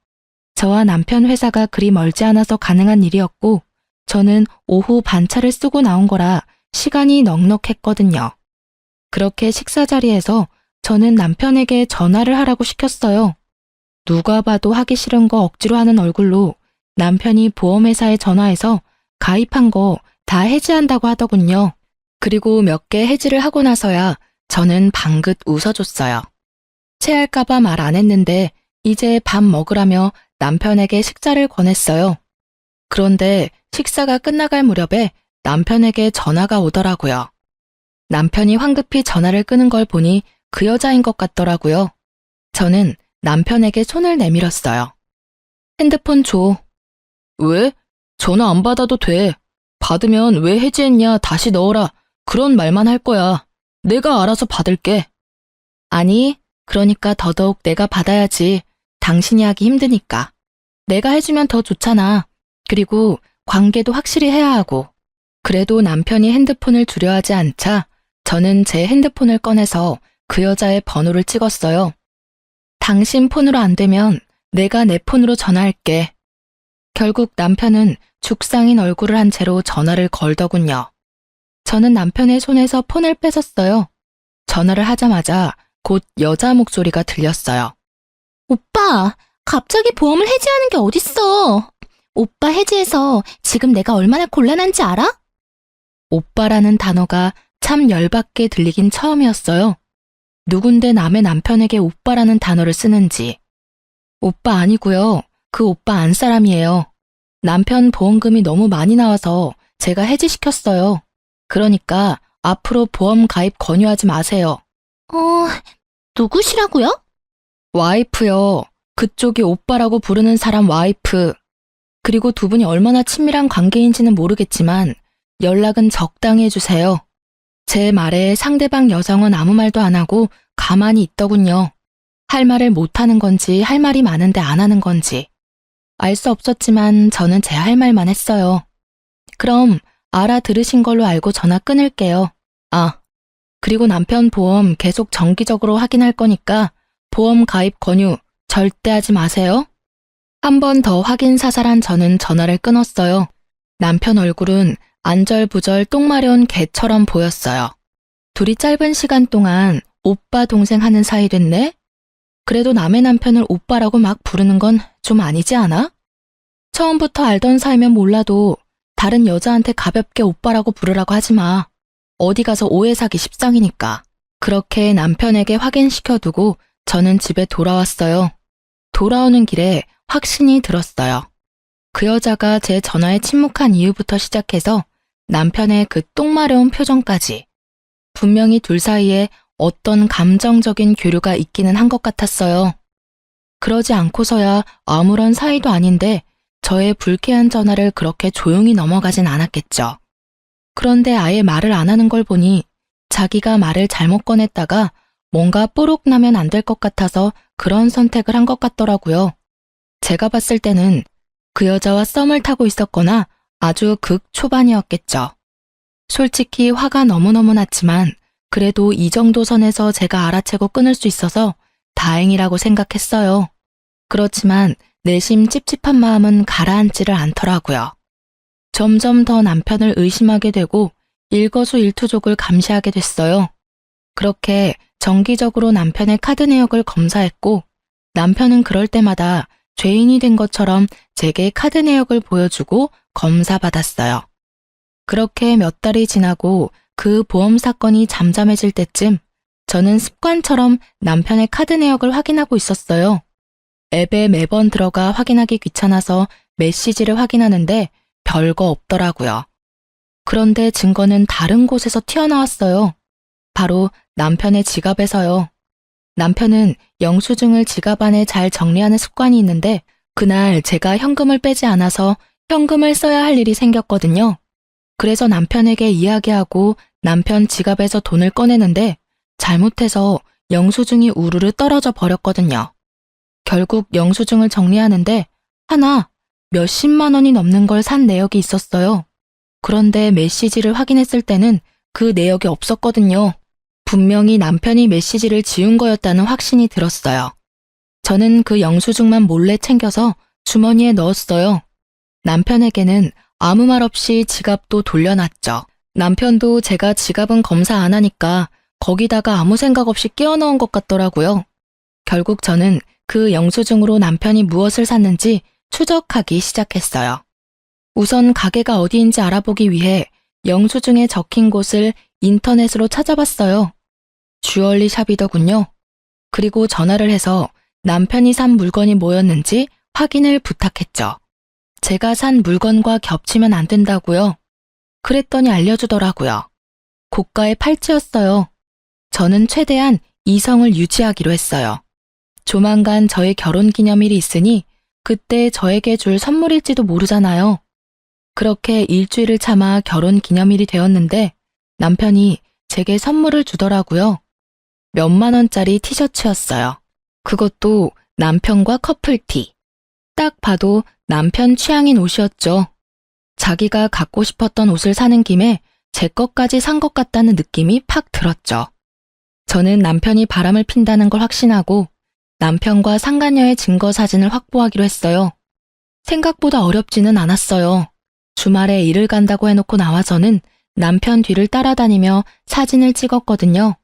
저와 남편 회사가 그리 멀지 않아서 가능한 일이었고 저는 오후 반차를 쓰고 나온 거라 시간이 넉넉했거든요. 그렇게 식사 자리에서 저는 남편에게 전화를 하라고 시켰어요. 누가 봐도 하기 싫은 거 억지로 하는 얼굴로 남편이 보험회사에 전화해서 가입한 거 다 해지한다고 하더군요. 그리고 몇 개 해지를 하고 나서야 저는 방긋 웃어줬어요. 체할까봐 말 안 했는데 이제 밥 먹으라며 남편에게 식사를 권했어요. 그런데 식사가 끝나갈 무렵에 남편에게 전화가 오더라고요. 남편이 황급히 전화를 끄는 걸 보니 그 여자인 것 같더라고요. 저는 남편에게 손을 내밀었어요. 핸드폰 줘. 왜? 전화 안 받아도 돼. 받으면 왜 해지했냐 다시 넣어라. 그런 말만 할 거야. 내가 알아서 받을게. 아니, 그러니까 더더욱 내가 받아야지. 당신이 하기 힘드니까. 내가 해주면 더 좋잖아. 그리고 관계도 확실히 해야 하고. 그래도 남편이 핸드폰을 주려 하지 않자 저는 제 핸드폰을 꺼내서 그 여자의 번호를 찍었어요. 당신 폰으로 안 되면 내가 내 폰으로 전화할게. 결국 남편은 죽상인 얼굴을 한 채로 전화를 걸더군요. 저는 남편의 손에서 폰을 뺏었어요. 전화를 하자마자 곧 여자 목소리가 들렸어요. 오빠, 갑자기 보험을 해지하는 게 어딨어. 오빠 해지해서 지금 내가 얼마나 곤란한지 알아? 오빠라는 단어가 참 열받게 들리긴 처음이었어요. 누군데 남의 남편에게 오빠라는 단어를 쓰는지. 오빠 아니고요. 그 오빠 안 사람이에요. 남편 보험금이 너무 많이 나와서 제가 해지시켰어요. 그러니까 앞으로 보험 가입 권유하지 마세요. 누구시라고요? 와이프요. 그쪽이 오빠라고 부르는 사람 와이프. 그리고 두 분이 얼마나 친밀한 관계인지는 모르겠지만 연락은 적당히 해주세요. 제 말에 상대방 여성은 아무 말도 안 하고 가만히 있더군요. 할 말을 못하는 건지 할 말이 많은데 안 하는 건지. 알 수 없었지만 저는 제 할 말만 했어요. 그럼 알아들으신 걸로 알고 전화 끊을게요. 아, 그리고 남편 보험 계속 정기적으로 확인할 거니까 보험 가입 권유 절대 하지 마세요. 한 번 더 확인 사살한 저는 전화를 끊었어요. 남편 얼굴은 안절부절 똥 마려운 개처럼 보였어요. 둘이 짧은 시간 동안 오빠 동생 하는 사이 됐네? 그래도 남의 남편을 오빠라고 막 부르는 건 좀 아니지 않아? 처음부터 알던 사이면 몰라도 다른 여자한테 가볍게 오빠라고 부르라고 하지 마. 어디 가서 오해 사기 십상이니까. 그렇게 남편에게 확인시켜두고 저는 집에 돌아왔어요. 돌아오는 길에 확신이 들었어요. 그 여자가 제 전화에 침묵한 이유부터 시작해서 남편의 그 똥마려운 표정까지. 분명히 둘 사이에 어떤 감정적인 교류가 있기는 한 것 같았어요. 그러지 않고서야 아무런 사이도 아닌데 저의 불쾌한 전화를 그렇게 조용히 넘어가진 않았겠죠. 그런데 아예 말을 안 하는 걸 보니 자기가 말을 잘못 꺼냈다가 뭔가 뽀록 나면 안 될 것 같아서 그런 선택을 한 것 같더라고요. 제가 봤을 때는 그 여자와 썸을 타고 있었거나 아주 극 초반이었겠죠. 솔직히 화가 너무너무 났지만 그래도 이 정도 선에서 제가 알아채고 끊을 수 있어서 다행이라고 생각했어요. 그렇지만 내심 찝찝한 마음은 가라앉지를 않더라고요. 점점 더 남편을 의심하게 되고 일거수일투족을 감시하게 됐어요. 그렇게 정기적으로 남편의 카드 내역을 검사했고 남편은 그럴 때마다 죄인이 된 것처럼 제게 카드 내역을 보여주고 검사받았어요. 그렇게 몇 달이 지나고 그 보험 사건이 잠잠해질 때쯤 저는 습관처럼 남편의 카드 내역을 확인하고 있었어요. 앱에 매번 들어가 확인하기 귀찮아서 메시지를 확인하는데 별거 없더라고요. 그런데 증거는 다른 곳에서 튀어나왔어요. 바로 남편의 지갑에서요. 남편은 영수증을 지갑 안에 잘 정리하는 습관이 있는데 그날 제가 현금을 빼지 않아서 현금을 써야 할 일이 생겼거든요. 그래서 남편에게 이야기하고 남편 지갑에서 돈을 꺼내는데 잘못해서 영수증이 우르르 떨어져 버렸거든요. 결국 영수증을 정리하는데 하나 몇십만 원이 넘는 걸 산 내역이 있었어요. 그런데 메시지를 확인했을 때는 그 내역이 없었거든요. 분명히 남편이 메시지를 지운 거였다는 확신이 들었어요. 저는 그 영수증만 몰래 챙겨서 주머니에 넣었어요. 남편에게는 아무 말 없이 지갑도 돌려놨죠. 남편도 제가 지갑은 검사 안 하니까 거기다가 아무 생각 없이 끼워 넣은 것 같더라고요. 결국 저는 그 영수증으로 남편이 무엇을 샀는지 추적하기 시작했어요. 우선 가게가 어디인지 알아보기 위해 영수증에 적힌 곳을 인터넷으로 찾아봤어요. 주얼리 샵이더군요. 그리고 전화를 해서 남편이 산 물건이 뭐였는지 확인을 부탁했죠. 제가 산 물건과 겹치면 안 된다고요. 그랬더니 알려주더라고요. 고가의 팔찌였어요. 저는 최대한 이성을 유지하기로 했어요. 조만간 저의 결혼 기념일이 있으니 그때 저에게 줄 선물일지도 모르잖아요. 그렇게 일주일을 참아 결혼 기념일이 되었는데 남편이 제게 선물을 주더라고요. 몇만 원짜리 티셔츠였어요. 그것도 남편과 커플티. 딱 봐도 남편 취향인 옷이었죠. 자기가 갖고 싶었던 옷을 사는 김에 제 것까지 산 것 같다는 느낌이 팍 들었죠. 저는 남편이 바람을 핀다는 걸 확신하고 남편과 상간녀의 증거 사진을 확보하기로 했어요. 생각보다 어렵지는 않았어요. 주말에 일을 간다고 해놓고 나와서는 남편 뒤를 따라다니며 사진을 찍었거든요.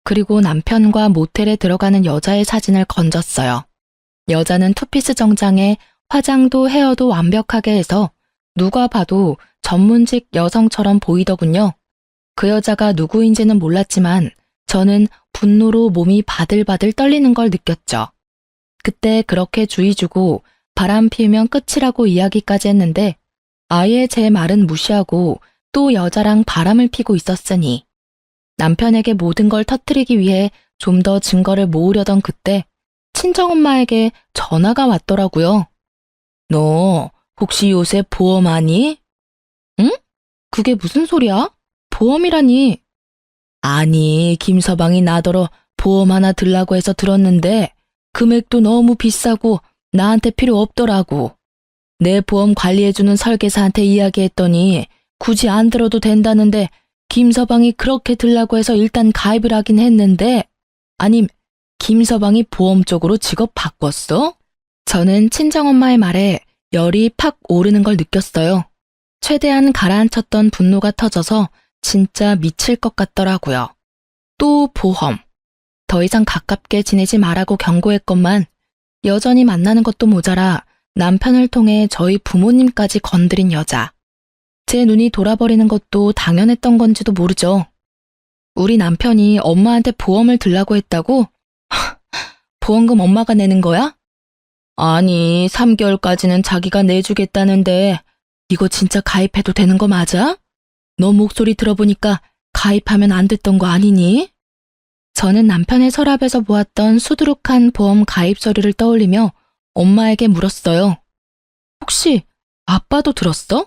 그리고 남편과 모텔에 들어가는 여자의 사진을 건졌어요. 여자는 투피스 정장에 화장도 헤어도 완벽하게 해서 누가 봐도 전문직 여성처럼 보이더군요. 그 여자가 누구인지는 몰랐지만 저는 분노로 몸이 바들바들 떨리는 걸 느꼈죠. 그때 그렇게 주의 주고 바람 피우면 끝이라고 이야기까지 했는데 아예 제 말은 무시하고 또 여자랑 바람을 피고 있었으니 남편에게 모든 걸 터뜨리기 위해 좀 더 증거를 모으려던 그때 친정엄마에게 전화가 왔더라고요. 너 혹시 요새 보험하니? 응? 그게 무슨 소리야? 보험이라니. 아니, 김서방이 나더러 보험 하나 들라고 해서 들었는데 금액도 너무 비싸고 나한테 필요 없더라고. 내 보험 관리해주는 설계사한테 이야기했더니 굳이 안 들어도 된다는데 김서방이 그렇게 들라고 해서 일단 가입을 하긴 했는데 아님 김서방이 보험 쪽으로 직업 바꿨어? 저는 친정엄마의 말에 열이 팍 오르는 걸 느꼈어요. 최대한 가라앉혔던 분노가 터져서 진짜 미칠 것 같더라고요. 또 보험. 더 이상 가깝게 지내지 말라고 경고했건만 여전히 만나는 것도 모자라 남편을 통해 저희 부모님까지 건드린 여자. 제 눈이 돌아버리는 것도 당연했던 건지도 모르죠. 우리 남편이 엄마한테 보험을 들라고 했다고? 보험금 엄마가 내는 거야? 아니, 3개월까지는 자기가 내주겠다는데 이거 진짜 가입해도 되는 거 맞아? 너 목소리 들어보니까 가입하면 안 됐던 거 아니니? 저는 남편의 서랍에서 보았던 수두룩한 보험 가입 서류를 떠올리며 엄마에게 물었어요. 혹시 아빠도 들었어?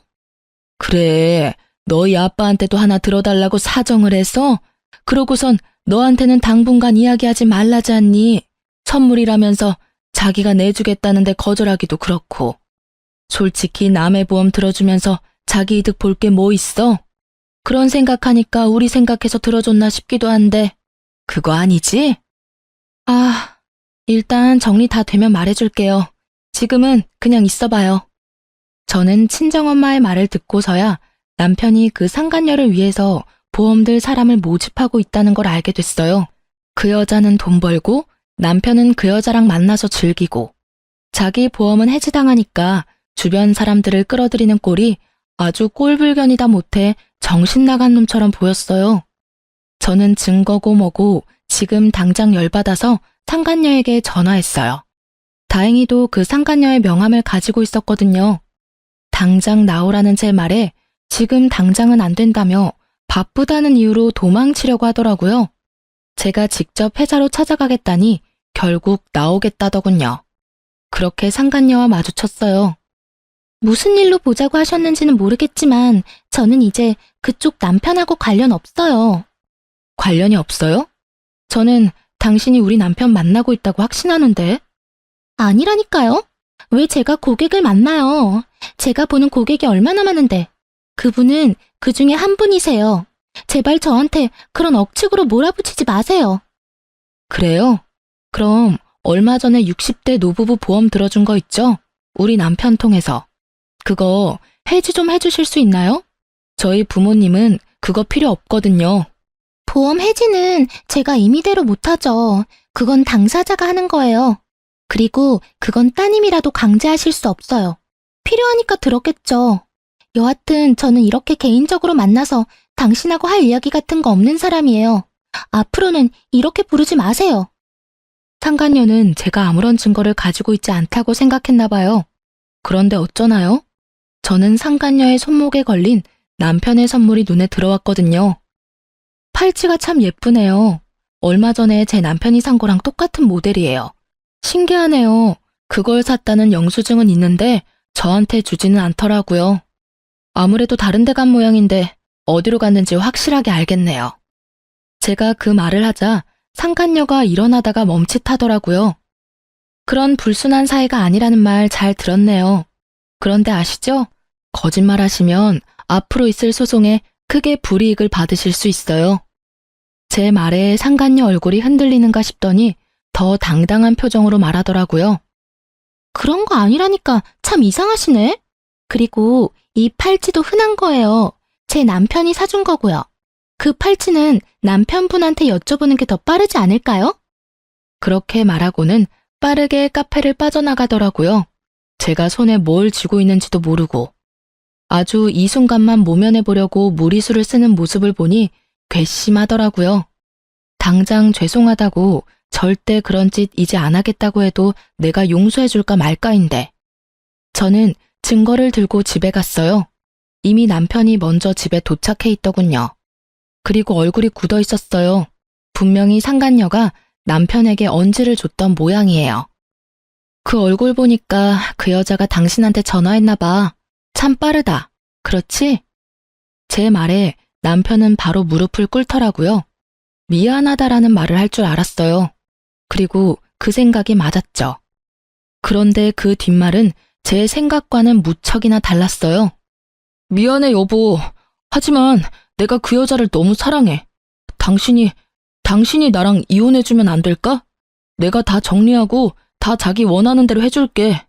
그래, 너희 아빠한테도 하나 들어달라고 사정을 해서 그러고선 너한테는 당분간 이야기하지 말라지 않니? 선물이라면서 자기가 내주겠다는데 거절하기도 그렇고. 솔직히 남의 보험 들어주면서 자기 이득 볼 게 뭐 있어? 그런 생각하니까 우리 생각해서 들어줬나 싶기도 한데 그거 아니지? 아, 일단 정리 다 되면 말해줄게요. 지금은 그냥 있어봐요. 저는 친정엄마의 말을 듣고서야 남편이 그 상간녀를 위해서 보험들 사람을 모집하고 있다는 걸 알게 됐어요. 그 여자는 돈 벌고 남편은 그 여자랑 만나서 즐기고 자기 보험은 해지당하니까 주변 사람들을 끌어들이는 꼴이 아주 꼴불견이다 못해 정신 나간 놈처럼 보였어요. 저는 증거고 뭐고 지금 당장 열받아서 상간녀에게 전화했어요. 다행히도 그 상간녀의 명함을 가지고 있었거든요. 당장 나오라는 제 말에 지금 당장은 안 된다며 바쁘다는 이유로 도망치려고 하더라고요. 제가 직접 회사로 찾아가겠다니 결국 나오겠다더군요. 그렇게 상간녀와 마주쳤어요. 무슨 일로 보자고 하셨는지는 모르겠지만 저는 이제 그쪽 남편하고 관련 없어요. 관련이 없어요? 저는 당신이 우리 남편 만나고 있다고 확신하는데. 아니라니까요. 왜 제가 고객을 만나요? 제가 보는 고객이 얼마나 많은데. 그분은 그 중에 한 분이세요. 제발 저한테 그런 억측으로 몰아붙이지 마세요. 그래요? 그럼 얼마 전에 60대 노부부 보험 들어준 거 있죠? 우리 남편 통해서. 그거 해지 좀 해주실 수 있나요? 저희 부모님은 그거 필요 없거든요. 보험 해지는 제가 임의대로 못하죠. 그건 당사자가 하는 거예요. 그리고 그건 따님이라도 강제하실 수 없어요. 필요하니까 들었겠죠. 여하튼 저는 이렇게 개인적으로 만나서 당신하고 할 이야기 같은 거 없는 사람이에요. 앞으로는 이렇게 부르지 마세요. 상간녀는 제가 아무런 증거를 가지고 있지 않다고 생각했나 봐요. 그런데 어쩌나요? 저는 상간녀의 손목에 걸린 남편의 선물이 눈에 들어왔거든요. 팔찌가 참 예쁘네요. 얼마 전에 제 남편이 산 거랑 똑같은 모델이에요. 신기하네요. 그걸 샀다는 영수증은 있는데 저한테 주지는 않더라고요. 아무래도 다른 데 간 모양인데 어디로 갔는지 확실하게 알겠네요. 제가 그 말을 하자 상간녀가 일어나다가 멈칫하더라고요. 그런 불순한 사이가 아니라는 말 잘 들었네요. 그런데 아시죠? 거짓말 하시면 앞으로 있을 소송에 크게 불이익을 받으실 수 있어요. 제 말에 상간녀 얼굴이 흔들리는가 싶더니 더 당당한 표정으로 말하더라고요. 그런 거 아니라니까 참 이상하시네. 그리고 이 팔찌도 흔한 거예요. 제 남편이 사준 거고요. 그 팔찌는 남편분한테 여쭤보는 게 더 빠르지 않을까요? 그렇게 말하고는 빠르게 카페를 빠져나가더라고요. 제가 손에 뭘 쥐고 있는지도 모르고. 아주 이 순간만 모면해 보려고 무리수를 쓰는 모습을 보니 괘씸하더라고요. 당장 죄송하다고 절대 그런 짓 이제 안 하겠다고 해도 내가 용서해 줄까 말까인데. 저는 증거를 들고 집에 갔어요. 이미 남편이 먼저 집에 도착해 있더군요. 그리고 얼굴이 굳어 있었어요. 분명히 상간녀가 남편에게 언지를 줬던 모양이에요. 그 얼굴 보니까 그 여자가 당신한테 전화했나 봐. 참 빠르다. 그렇지? 제 말에 남편은 바로 무릎을 꿇더라고요. 미안하다라는 말을 할 줄 알았어요. 그리고 그 생각이 맞았죠. 그런데 그 뒷말은 제 생각과는 무척이나 달랐어요. 미안해 여보. 하지만 내가 그 여자를 너무 사랑해. 당신이 나랑 이혼해주면 안 될까? 내가 다 정리하고 다 자기 원하는 대로 해줄게.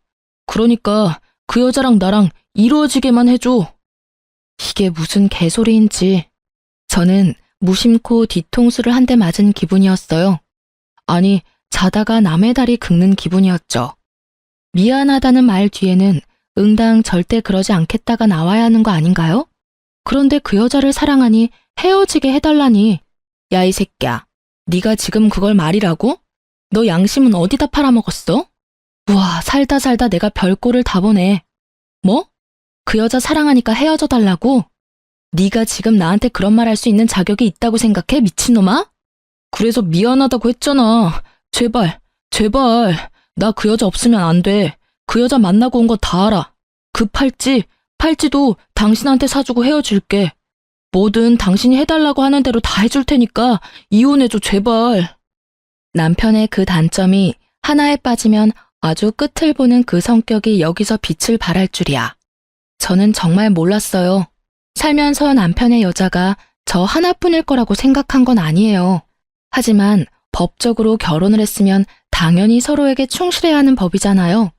그러니까 그 여자랑 나랑 이루어지게만 해줘. 이게 무슨 개소리인지. 저는 무심코 뒤통수를 한 대 맞은 기분이었어요. 아니, 자다가 남의 다리 긁는 기분이었죠. 미안하다는 말 뒤에는 응당 절대 그러지 않겠다가 나와야 하는 거 아닌가요? 그런데 그 여자를 사랑하니 헤어지게 해달라니. 야, 이 새끼야. 네가 지금 그걸 말이라고? 너 양심은 어디다 팔아먹었어? 우와, 살다 내가 별꼴을 다 보네. 뭐? 그 여자 사랑하니까 헤어져 달라고? 네가 지금 나한테 그런 말 할 수 있는 자격이 있다고 생각해, 미친놈아? 그래서 미안하다고 했잖아. 제발. 나 그 여자 없으면 안 돼. 그 여자 만나고 온 거 다 알아. 그 팔찌도 당신한테 사주고 헤어질게. 뭐든 당신이 해달라고 하는 대로 다 해줄 테니까 이혼해줘, 제발. 남편의 그 단점이 하나에 빠지면 아주 끝을 보는 그 성격이 여기서 빛을 발할 줄이야. 저는 정말 몰랐어요. 살면서 남편의 여자가 저 하나뿐일 거라고 생각한 건 아니에요. 하지만 법적으로 결혼을 했으면 당연히 서로에게 충실해야 하는 법이잖아요.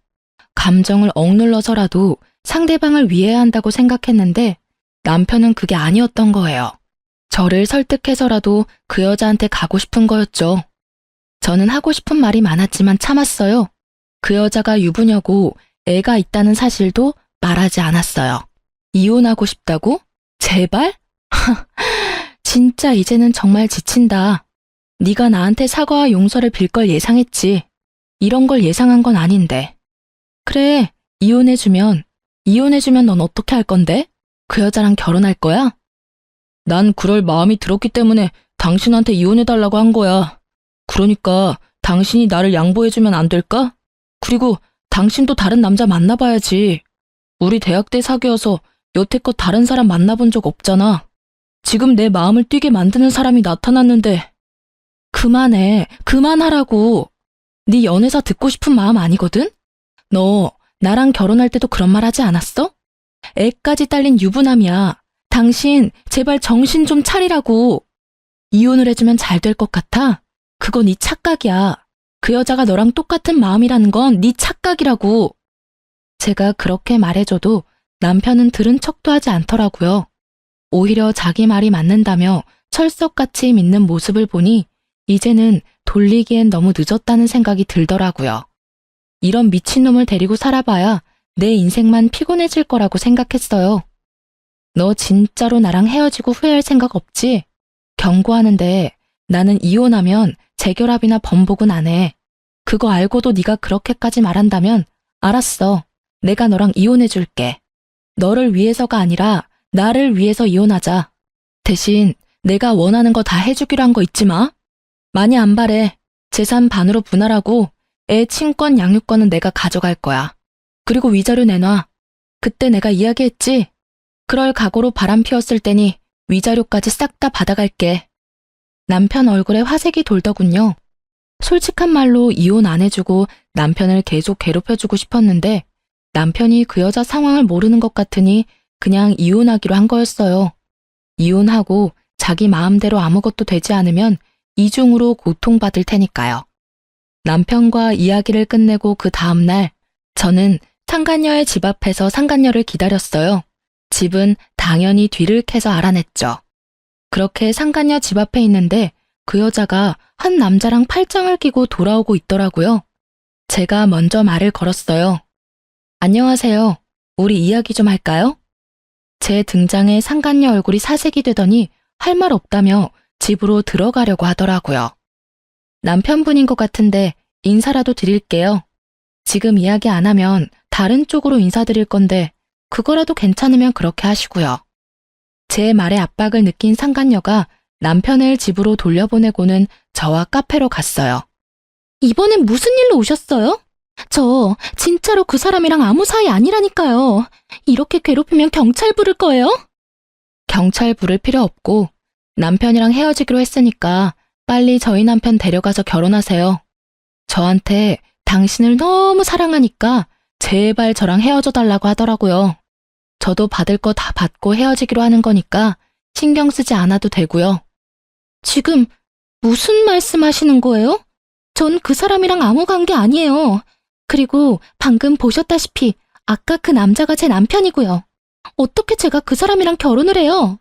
감정을 억눌러서라도 상대방을 위해야 한다고 생각했는데 남편은 그게 아니었던 거예요. 저를 설득해서라도 그 여자한테 가고 싶은 거였죠. 저는 하고 싶은 말이 많았지만 참았어요. 그 여자가 유부녀고 애가 있다는 사실도 말하지 않았어요. 이혼하고 싶다고? 제발? 진짜 이제는 정말 지친다. 네가 나한테 사과와 용서를 빌 걸 예상했지. 이런 걸 예상한 건 아닌데. 그래, 이혼해주면 넌 어떻게 할 건데? 그 여자랑 결혼할 거야? 난 그럴 마음이 들었기 때문에 당신한테 이혼해달라고 한 거야. 그러니까 당신이 나를 양보해주면 안 될까? 그리고 당신도 다른 남자 만나봐야지. 우리 대학 때 사귀어서 여태껏 다른 사람 만나본 적 없잖아. 지금 내 마음을 뛰게 만드는 사람이 나타났는데. 그만해, 그만하라고. 네 연애사 듣고 싶은 마음 아니거든? 너 나랑 결혼할 때도 그런 말 하지 않았어? 애까지 딸린 유부남이야. 당신 제발 정신 좀 차리라고. 이혼을 해주면 잘 될 것 같아? 그거 네 착각이야. 그 여자가 너랑 똑같은 마음이라는 건 네 착각이라고. 제가 그렇게 말해줘도 남편은 들은 척도 하지 않더라고요. 오히려 자기 말이 맞는다며 철석같이 믿는 모습을 보니 이제는 돌리기엔 너무 늦었다는 생각이 들더라고요. 이런 미친놈을 데리고 살아봐야 내 인생만 피곤해질 거라고 생각했어요. 너 진짜로 나랑 헤어지고 후회할 생각 없지? 경고하는데 나는 이혼하면 재결합이나 번복은 안 해. 그거 알고도 네가 그렇게까지 말한다면 알았어. 내가 너랑 이혼해줄게. 너를 위해서가 아니라 나를 위해서 이혼하자. 대신 내가 원하는 거 다 해주기로 한 거 잊지 마. 많이 안 바래. 재산 반으로 분할하고 애 친권 양육권은 내가 가져갈 거야. 그리고 위자료 내놔. 그때 내가 이야기했지. 그럴 각오로 바람 피웠을 테니 위자료까지 싹 다 받아갈게. 남편 얼굴에 화색이 돌더군요. 솔직한 말로 이혼 안 해주고 남편을 계속 괴롭혀주고 싶었는데 남편이 그 여자 상황을 모르는 것 같으니 그냥 이혼하기로 한 거였어요. 이혼하고 자기 마음대로 아무것도 되지 않으면 이중으로 고통받을 테니까요. 남편과 이야기를 끝내고 그 다음날 저는 상간녀의 집 앞에서 상간녀를 기다렸어요. 집은 당연히 뒤를 캐서 알아냈죠. 그렇게 상간녀 집 앞에 있는데 그 여자가 한 남자랑 팔짱을 끼고 돌아오고 있더라고요. 제가 먼저 말을 걸었어요. 안녕하세요. 우리 이야기 좀 할까요? 제 등장에 상간녀 얼굴이 사색이 되더니 할 말 없다며 집으로 들어가려고 하더라고요. 남편분인 것 같은데 인사라도 드릴게요. 지금 이야기 안 하면 다른 쪽으로 인사드릴 건데 그거라도 괜찮으면 그렇게 하시고요. 제 말에 압박을 느낀 상간녀가 남편을 집으로 돌려보내고는 저와 카페로 갔어요. 이번엔 무슨 일로 오셨어요? 저 진짜로 그 사람이랑 아무 사이 아니라니까요. 이렇게 괴롭히면 경찰 부를 거예요? 경찰 부를 필요 없고 남편이랑 헤어지기로 했으니까 빨리 저희 남편 데려가서 결혼하세요. 저한테 당신을 너무 사랑하니까 제발 저랑 헤어져 달라고 하더라고요. 저도 받을 거 다 받고 헤어지기로 하는 거니까 신경 쓰지 않아도 되고요. 지금 무슨 말씀하시는 거예요? 전 그 사람이랑 아무 관계 아니에요. 그리고 방금 보셨다시피 아까 그 남자가 제 남편이고요. 어떻게 제가 그 사람이랑 결혼을 해요?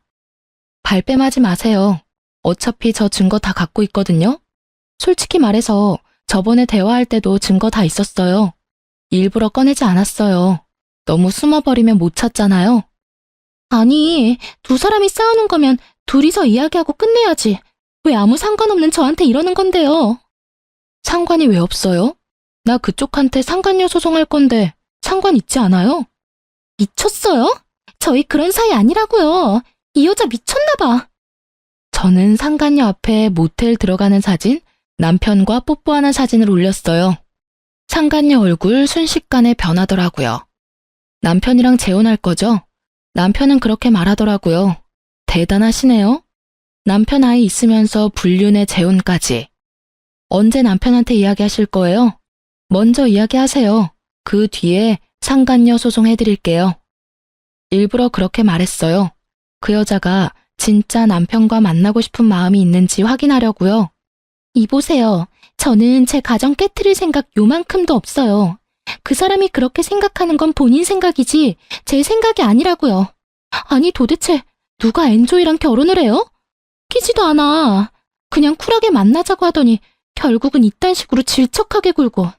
발뺌하지 마세요. 어차피 저 증거 다 갖고 있거든요. 솔직히 말해서 저번에 대화할 때도 증거 다 있었어요. 일부러 꺼내지 않았어요. 너무 숨어버리면 못 찾잖아요. 아니, 두 사람이 싸우는 거면 둘이서 이야기하고 끝내야지. 왜 아무 상관없는 저한테 이러는 건데요? 상관이 왜 없어요? 나 그쪽한테 상간녀 소송할 건데 상관 있지 않아요? 미쳤어요? 저희 그런 사이 아니라고요. 이 여자 미쳤나 봐. 저는 상간녀 앞에 모텔 들어가는 사진, 남편과 뽀뽀하는 사진을 올렸어요. 상간녀 얼굴 순식간에 변하더라고요. 남편이랑 재혼할 거죠? 남편은 그렇게 말하더라고요. 대단하시네요. 남편 아이 있으면서 불륜의 재혼까지. 언제 남편한테 이야기하실 거예요? 먼저 이야기하세요. 그 뒤에 상간녀 소송해드릴게요. 일부러 그렇게 말했어요. 그 여자가 진짜 남편과 만나고 싶은 마음이 있는지 확인하려고요. 이보세요. 저는 제 가정 깨트릴 생각 요만큼도 없어요. 그 사람이 그렇게 생각하는 건 본인 생각이지 제 생각이 아니라고요. 아니 도대체 누가 엔조이랑 결혼을 해요? 끼지도 않아. 그냥 쿨하게 만나자고 하더니 결국은 이딴 식으로 질척하게 굴고.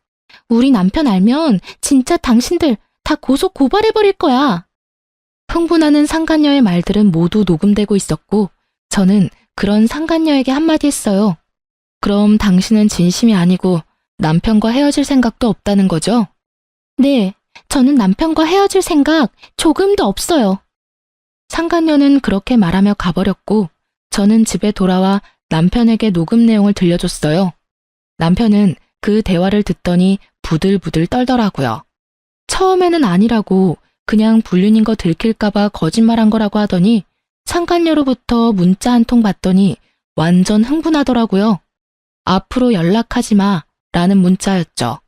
우리 남편 알면 진짜 당신들 다 고소 고발해버릴 거야. 흥분하는 상간녀의 말들은 모두 녹음되고 있었고 저는 그런 상간녀에게 한마디 했어요. 그럼 당신은 진심이 아니고 남편과 헤어질 생각도 없다는 거죠? 네, 저는 남편과 헤어질 생각 조금도 없어요. 상간녀는 그렇게 말하며 가버렸고 저는 집에 돌아와 남편에게 녹음 내용을 들려줬어요. 남편은 그 대화를 듣더니 부들부들 떨더라고요. 처음에는 아니라고 그냥 불륜인 거 들킬까봐 거짓말한 거라고 하더니 상간녀로부터 문자 한 통 받더니 완전 흥분하더라고요. 앞으로 연락하지 마 라는 문자였죠.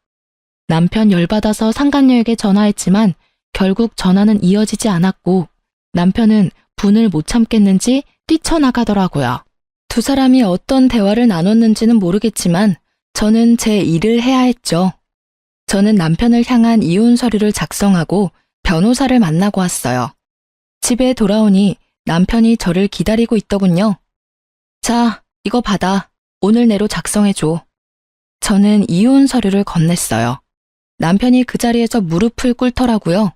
남편 열받아서 상간녀에게 전화했지만 결국 전화는 이어지지 않았고 남편은 분을 못 참겠는지 뛰쳐나가더라고요. 두 사람이 어떤 대화를 나눴는지는 모르겠지만 저는 제 일을 해야 했죠. 저는 남편을 향한 이혼 서류를 작성하고 변호사를 만나고 왔어요. 집에 돌아오니 남편이 저를 기다리고 있더군요. 자, 이거 받아. 오늘 내로 작성해줘. 저는 이혼 서류를 건넸어요. 남편이 그 자리에서 무릎을 꿇더라고요.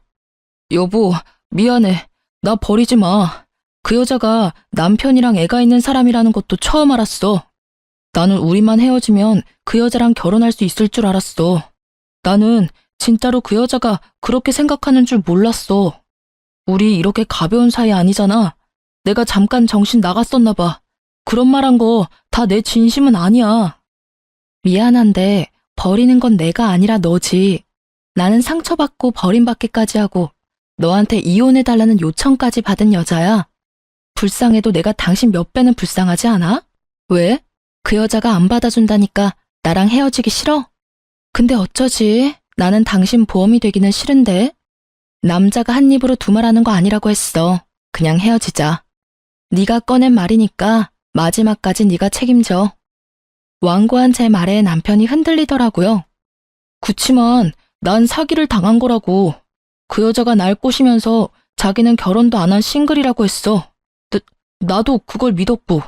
여보, 미안해. 나 버리지 마. 그 여자가 남편이랑 애가 있는 사람이라는 것도 처음 알았어. 나는 우리만 헤어지면 그 여자랑 결혼할 수 있을 줄 알았어. 나는 진짜로 그 여자가 그렇게 생각하는 줄 몰랐어. 우리 이렇게 가벼운 사이 아니잖아. 내가 잠깐 정신 나갔었나 봐. 그런 말 한 거 다 내 진심은 아니야. 미안한데 버리는 건 내가 아니라 너지. 나는 상처받고 버림받기까지 하고 너한테 이혼해달라는 요청까지 받은 여자야. 불쌍해도 내가 당신 몇 배는 불쌍하지 않아? 왜? 그 여자가 안 받아준다니까 나랑 헤어지기 싫어? 근데 어쩌지? 나는 당신 보험이 되기는 싫은데. 남자가 한 입으로 두 말하는 거 아니라고 했어. 그냥 헤어지자. 네가 꺼낸 말이니까 마지막까지 네가 책임져. 완고한 제 말에 남편이 흔들리더라고요. 그치만 난 사기를 당한 거라고. 그 여자가 날 꼬시면서 자기는 결혼도 안 한 싱글이라고 했어. 나도 그걸 믿었고.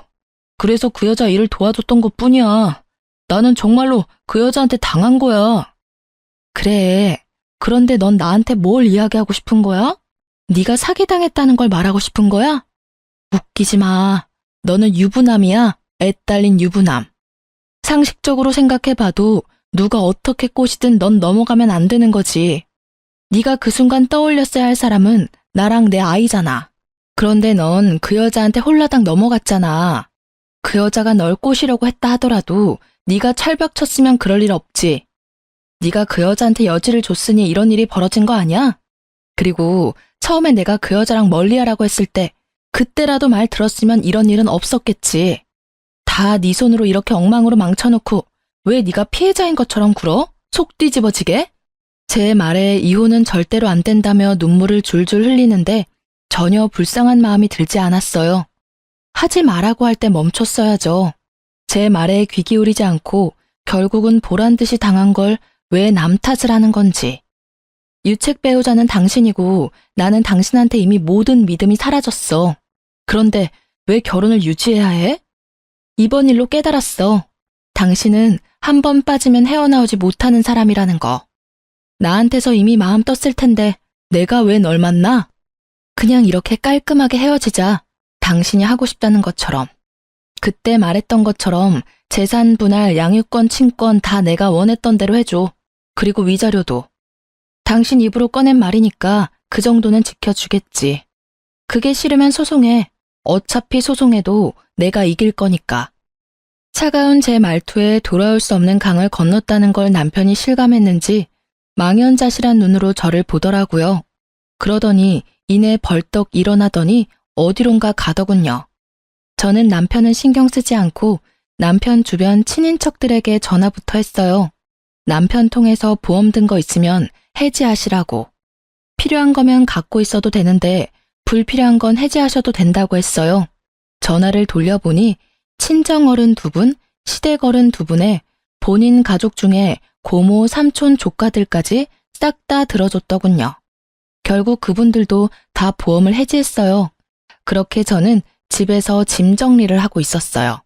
그래서 그 여자 일을 도와줬던 것뿐이야. 나는 정말로 그 여자한테 당한 거야. 그래. 그런데 넌 나한테 뭘 이야기하고 싶은 거야? 네가 사기당했다는 걸 말하고 싶은 거야? 웃기지 마. 너는 유부남이야. 애 딸린 유부남. 상식적으로 생각해봐도 누가 어떻게 꼬시든 넌 넘어가면 안 되는 거지. 네가 그 순간 떠올렸어야 할 사람은 나랑 내 아이잖아. 그런데 넌 그 여자한테 홀라당 넘어갔잖아. 그 여자가 널 꼬시려고 했다 하더라도 네가 철벽 쳤으면 그럴 일 없지. 네가 그 여자한테 여지를 줬으니 이런 일이 벌어진 거 아니야? 그리고 처음에 내가 그 여자랑 멀리하라고 했을 때 그때라도 말 들었으면 이런 일은 없었겠지. 다 네 손으로 이렇게 엉망으로 망쳐놓고 왜 네가 피해자인 것처럼 굴어? 속 뒤집어지게? 제 말에 이혼은 절대로 안 된다며 눈물을 줄줄 흘리는데 전혀 불쌍한 마음이 들지 않았어요. 하지 말라고 할 때 멈췄어야죠. 제 말에 귀 기울이지 않고 결국은 보란 듯이 당한 걸 왜 남 탓을 하는 건지. 유책 배우자는 당신이고 나는 당신한테 이미 모든 믿음이 사라졌어. 그런데 왜 결혼을 유지해야 해? 이번 일로 깨달았어. 당신은 한 번 빠지면 헤어나오지 못하는 사람이라는 거. 나한테서 이미 마음 떴을 텐데 내가 왜 널 만나? 그냥 이렇게 깔끔하게 헤어지자. 당신이 하고 싶다는 것처럼. 그때 말했던 것처럼 재산 분할, 양육권, 친권 다 내가 원했던 대로 해줘. 그리고 위자료도. 당신 입으로 꺼낸 말이니까 그 정도는 지켜주겠지. 그게 싫으면 소송해. 어차피 소송해도 내가 이길 거니까. 차가운 제 말투에 돌아올 수 없는 강을 건넜다는 걸 남편이 실감했는지 망연자실한 눈으로 저를 보더라고요. 그러더니 이내 벌떡 일어나더니 어디론가 가더군요. 저는 남편은 신경 쓰지 않고 남편 주변 친인척들에게 전화부터 했어요. 남편 통해서 보험 든 거 있으면 해지하시라고. 필요한 거면 갖고 있어도 되는데 불필요한 건 해지하셔도 된다고 했어요. 전화를 돌려보니 친정어른 2분, 시댁어른 2분에 본인 가족 중에 고모, 삼촌, 조카들까지 싹 다 들어줬더군요. 결국 그분들도 다 보험을 해지했어요. 그렇게 저는 집에서 짐 정리를 하고 있었어요.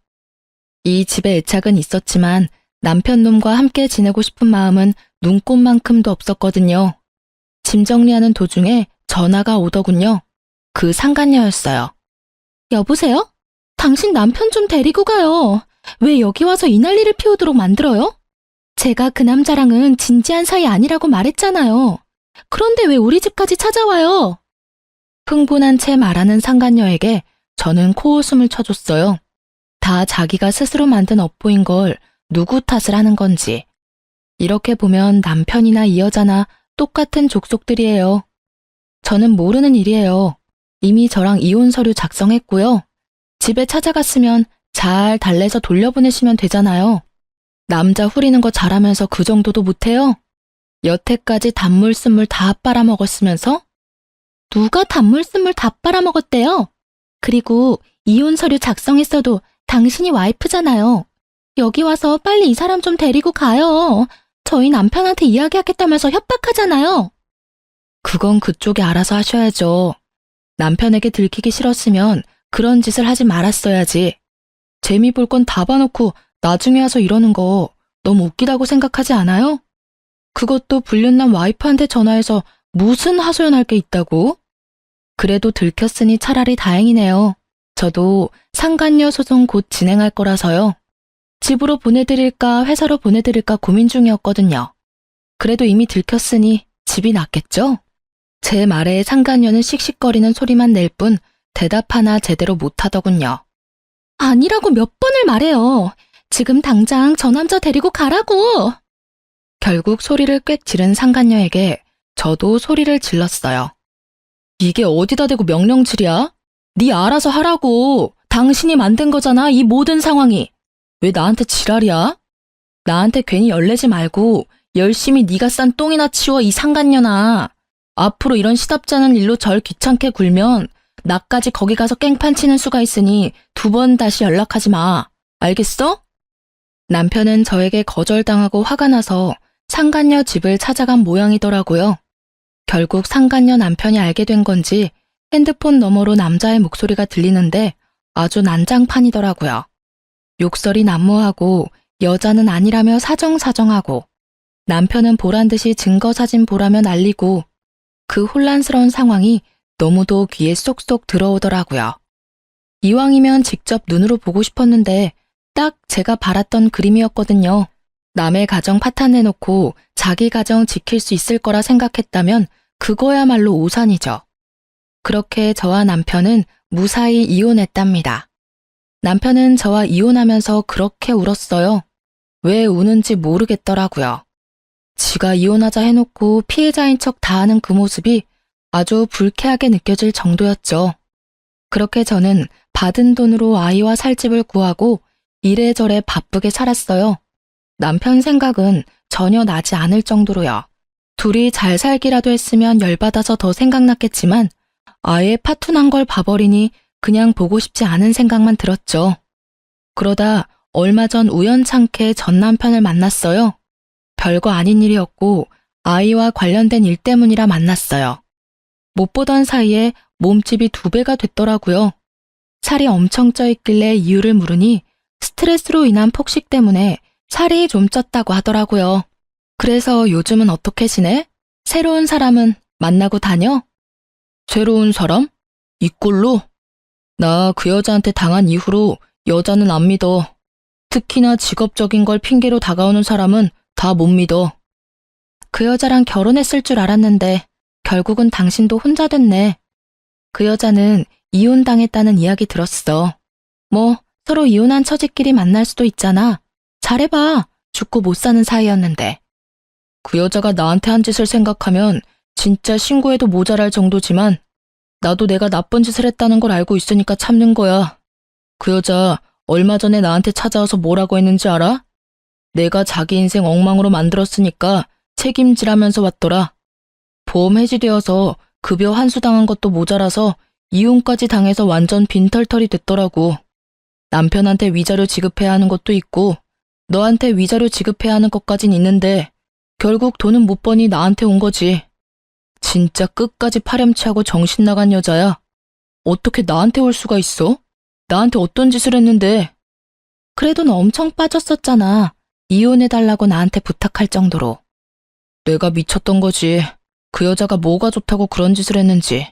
이 집에 애착은 있었지만 남편 놈과 함께 지내고 싶은 마음은 눈꼽만큼도 없었거든요. 짐 정리하는 도중에 전화가 오더군요. 그 상간녀였어요. 여보세요? 당신 남편 좀 데리고 가요. 왜 여기 와서 이 난리를 피우도록 만들어요? 제가 그 남자랑은 진지한 사이 아니라고 말했잖아요. 그런데 왜 우리 집까지 찾아와요? 흥분한 채 말하는 상간녀에게 저는 코웃음을 쳐줬어요. 다 자기가 스스로 만든 업보인 걸 누구 탓을 하는 건지. 이렇게 보면 남편이나 이 여자나 똑같은 족속들이에요. 저는 모르는 일이에요. 이미 저랑 이혼 서류 작성했고요. 집에 찾아갔으면 잘 달래서 돌려보내시면 되잖아요. 남자 후리는 거 잘하면서 그 정도도 못해요? 여태까지 단물 쓴물 다 빨아먹었으면서? 누가 단물 쓴물 다 빨아먹었대요? 그리고 이혼 서류 작성했어도 당신이 와이프잖아요. 여기 와서 빨리 이 사람 좀 데리고 가요. 저희 남편한테 이야기하겠다면서 협박하잖아요. 그건 그쪽이 알아서 하셔야죠. 남편에게 들키기 싫었으면 그런 짓을 하지 말았어야지. 재미 볼 건 다 봐놓고 나중에 와서 이러는 거 너무 웃기다고 생각하지 않아요? 그것도 불륜남 와이프한테 전화해서 무슨 하소연할 게 있다고? 그래도 들켰으니 차라리 다행이네요. 저도 상간녀 소송 곧 진행할 거라서요. 집으로 보내드릴까 회사로 보내드릴까 고민 중이었거든요. 그래도 이미 들켰으니 집이 낫겠죠? 제 말에 상간녀는 씩씩거리는 소리만 낼 뿐 대답 하나 제대로 못하더군요. 아니라고 몇 번을 말해요. 지금 당장 저 남자 데리고 가라고. 결국 소리를 꽥 지른 상간녀에게 저도 소리를 질렀어요. 이게 어디다 대고 명령질이야? 네 알아서 하라고. 당신이 만든 거잖아, 이 모든 상황이. 왜 나한테 지랄이야? 나한테 괜히 열내지 말고 열심히 네가 싼 똥이나 치워, 이 상간녀나. 앞으로 이런 시답지 않은 일로 절 귀찮게 굴면 나까지 거기 가서 깽판 치는 수가 있으니 2번 다시 연락하지 마. 알겠어? 남편은 저에게 거절당하고 화가 나서 상간녀 집을 찾아간 모양이더라고요. 결국 상간녀 남편이 알게 된 건지 핸드폰 너머로 남자의 목소리가 들리는데 아주 난장판이더라고요. 욕설이 난무하고 여자는 아니라며 사정사정하고 남편은 보란듯이 증거사진 보라며 난리고 그 혼란스러운 상황이 너무도 귀에 쏙쏙 들어오더라고요. 이왕이면 직접 눈으로 보고 싶었는데 딱 제가 바랐던 그림이었거든요. 남의 가정 파탄내놓고 자기 가정 지킬 수 있을 거라 생각했다면 그거야말로 오산이죠. 그렇게 저와 남편은 무사히 이혼했답니다. 남편은 저와 이혼하면서 그렇게 울었어요. 왜 우는지 모르겠더라고요. 지가 이혼하자 해놓고 피해자인 척 다하는 그 모습이 아주 불쾌하게 느껴질 정도였죠. 그렇게 저는 받은 돈으로 아이와 살 집을 구하고 이래저래 바쁘게 살았어요. 남편 생각은 전혀 나지 않을 정도로요. 둘이 잘 살기라도 했으면 열받아서 더 생각났겠지만 아예 파투난 걸 봐버리니 그냥 보고 싶지 않은 생각만 들었죠. 그러다 얼마 전 우연찮게 전 남편을 만났어요. 별거 아닌 일이었고 아이와 관련된 일 때문이라 만났어요. 못 보던 사이에 몸집이 2배가 됐더라고요. 살이 엄청 쪄 있길래 이유를 물으니 스트레스로 인한 폭식 때문에 살이 좀 쪘다고 하더라고요. 그래서 요즘은 어떻게 지내? 새로운 사람은 만나고 다녀? 새로운 사람? 이 꼴로? 나 그 여자한테 당한 이후로 여자는 안 믿어. 특히나 직업적인 걸 핑계로 다가오는 사람은 다 못 믿어. 그 여자랑 결혼했을 줄 알았는데 결국은 당신도 혼자 됐네. 그 여자는 이혼당했다는 이야기 들었어. 뭐 서로 이혼한 처지끼리 만날 수도 있잖아. 잘해봐. 죽고 못 사는 사이였는데. 그 여자가 나한테 한 짓을 생각하면 진짜 신고해도 모자랄 정도지만 나도 내가 나쁜 짓을 했다는 걸 알고 있으니까 참는 거야. 그 여자 얼마 전에 나한테 찾아와서 뭐라고 했는지 알아? 내가 자기 인생 엉망으로 만들었으니까 책임지라면서 왔더라. 보험 해지되어서 급여 환수당한 것도 모자라서 이혼까지 당해서 완전 빈털털이 됐더라고. 남편한테 위자료 지급해야 하는 것도 있고 너한테 위자료 지급해야 하는 것까진 있는데 결국 돈은 못 버니 나한테 온 거지. 진짜 끝까지 파렴치하고 정신 나간 여자야. 어떻게 나한테 올 수가 있어? 나한테 어떤 짓을 했는데? 그래도 너 엄청 빠졌었잖아. 이혼해달라고 나한테 부탁할 정도로. 내가 미쳤던 거지. 그 여자가 뭐가 좋다고 그런 짓을 했는지.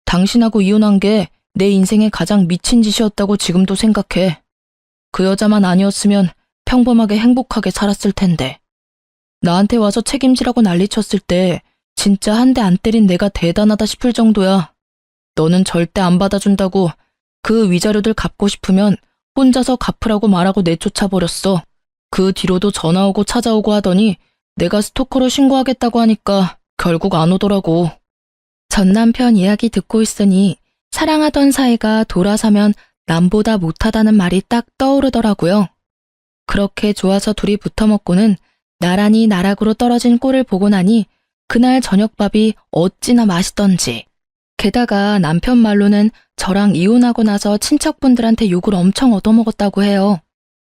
당신하고 이혼한 게 내 인생에 가장 미친 짓이었다고 지금도 생각해. 그 여자만 아니었으면 평범하게 행복하게 살았을 텐데. 나한테 와서 책임지라고 난리쳤을 때 진짜 한 대 안 때린 내가 대단하다 싶을 정도야. 너는 절대 안 받아준다고 그 위자료들 갚고 싶으면 혼자서 갚으라고 말하고 내쫓아버렸어. 그 뒤로도 전화 오고 찾아오고 하더니 내가 스토커로 신고하겠다고 하니까 결국 안 오더라고. 전 남편 이야기 듣고 있으니 사랑하던 사이가 돌아서면 남보다 못하다는 말이 딱 떠오르더라고요. 그렇게 좋아서 둘이 붙어먹고는 나란히 나락으로 떨어진 꼴을 보고 나니 그날 저녁밥이 어찌나 맛있던지. 게다가 남편 말로는 저랑 이혼하고 나서 친척분들한테 욕을 엄청 얻어먹었다고 해요.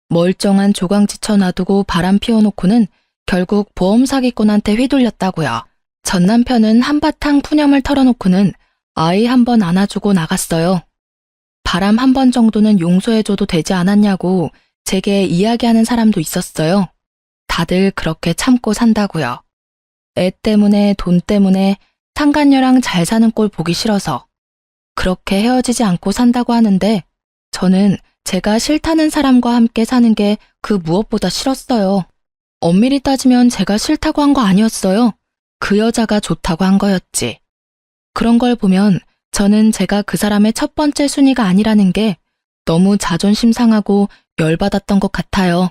멀쩡한 조강지쳐 놔두고 바람 피워놓고는 결국 보험 사기꾼한테 휘둘렸다고요. 전 남편은 한바탕 푸념을 털어놓고는 아이 한 번 안아주고 나갔어요. 바람 한 번 정도는 용서해줘도 되지 않았냐고 제게 이야기하는 사람도 있었어요. 다들 그렇게 참고 산다고요. 애 때문에 돈 때문에 상간녀랑 잘 사는 꼴 보기 싫어서 그렇게 헤어지지 않고 산다고 하는데 저는 제가 싫다는 사람과 함께 사는 게 그 무엇보다 싫었어요. 엄밀히 따지면 제가 싫다고 한 거 아니었어요. 그 여자가 좋다고 한 거였지. 그런 걸 보면 저는 제가 그 사람의 첫 번째 순위가 아니라는 게 너무 자존심 상하고 열받았던 것 같아요.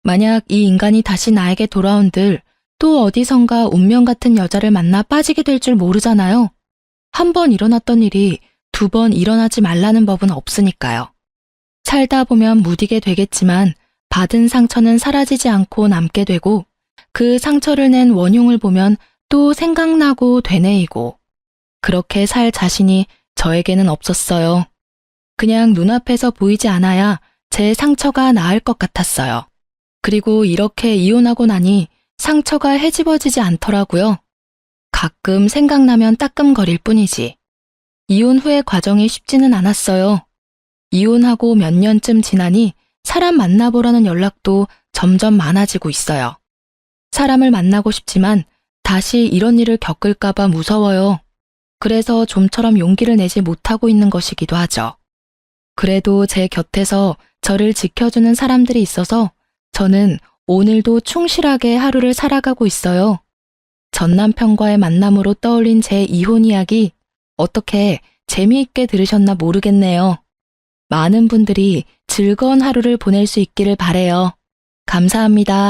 만약 이 인간이 다시 나에게 돌아온들 또 어디선가 운명 같은 여자를 만나 빠지게 될 줄 모르잖아요. 한 번 일어났던 일이 두 번 일어나지 말라는 법은 없으니까요. 살다 보면 무디게 되겠지만 받은 상처는 사라지지 않고 남게 되고 그 상처를 낸 원흉을 보면 또 생각나고 되뇌이고 그렇게 살 자신이 저에게는 없었어요. 그냥 눈앞에서 보이지 않아야 제 상처가 나을 것 같았어요. 그리고 이렇게 이혼하고 나니 상처가 헤집어지지 않더라고요. 가끔 생각나면 따끔거릴 뿐이지. 이혼 후의 과정이 쉽지는 않았어요. 이혼하고 몇 년쯤 지나니 사람 만나보라는 연락도 점점 많아지고 있어요. 사람을 만나고 싶지만 다시 이런 일을 겪을까봐 무서워요. 그래서 좀처럼 용기를 내지 못하고 있는 것이기도 하죠. 그래도 제 곁에서 저를 지켜주는 사람들이 있어서 저는 오늘도 충실하게 하루를 살아가고 있어요. 전 남편과의 만남으로 떠올린 제 이혼 이야기 어떻게 재미있게 들으셨나 모르겠네요. 많은 분들이 즐거운 하루를 보낼 수 있기를 바래요. 감사합니다.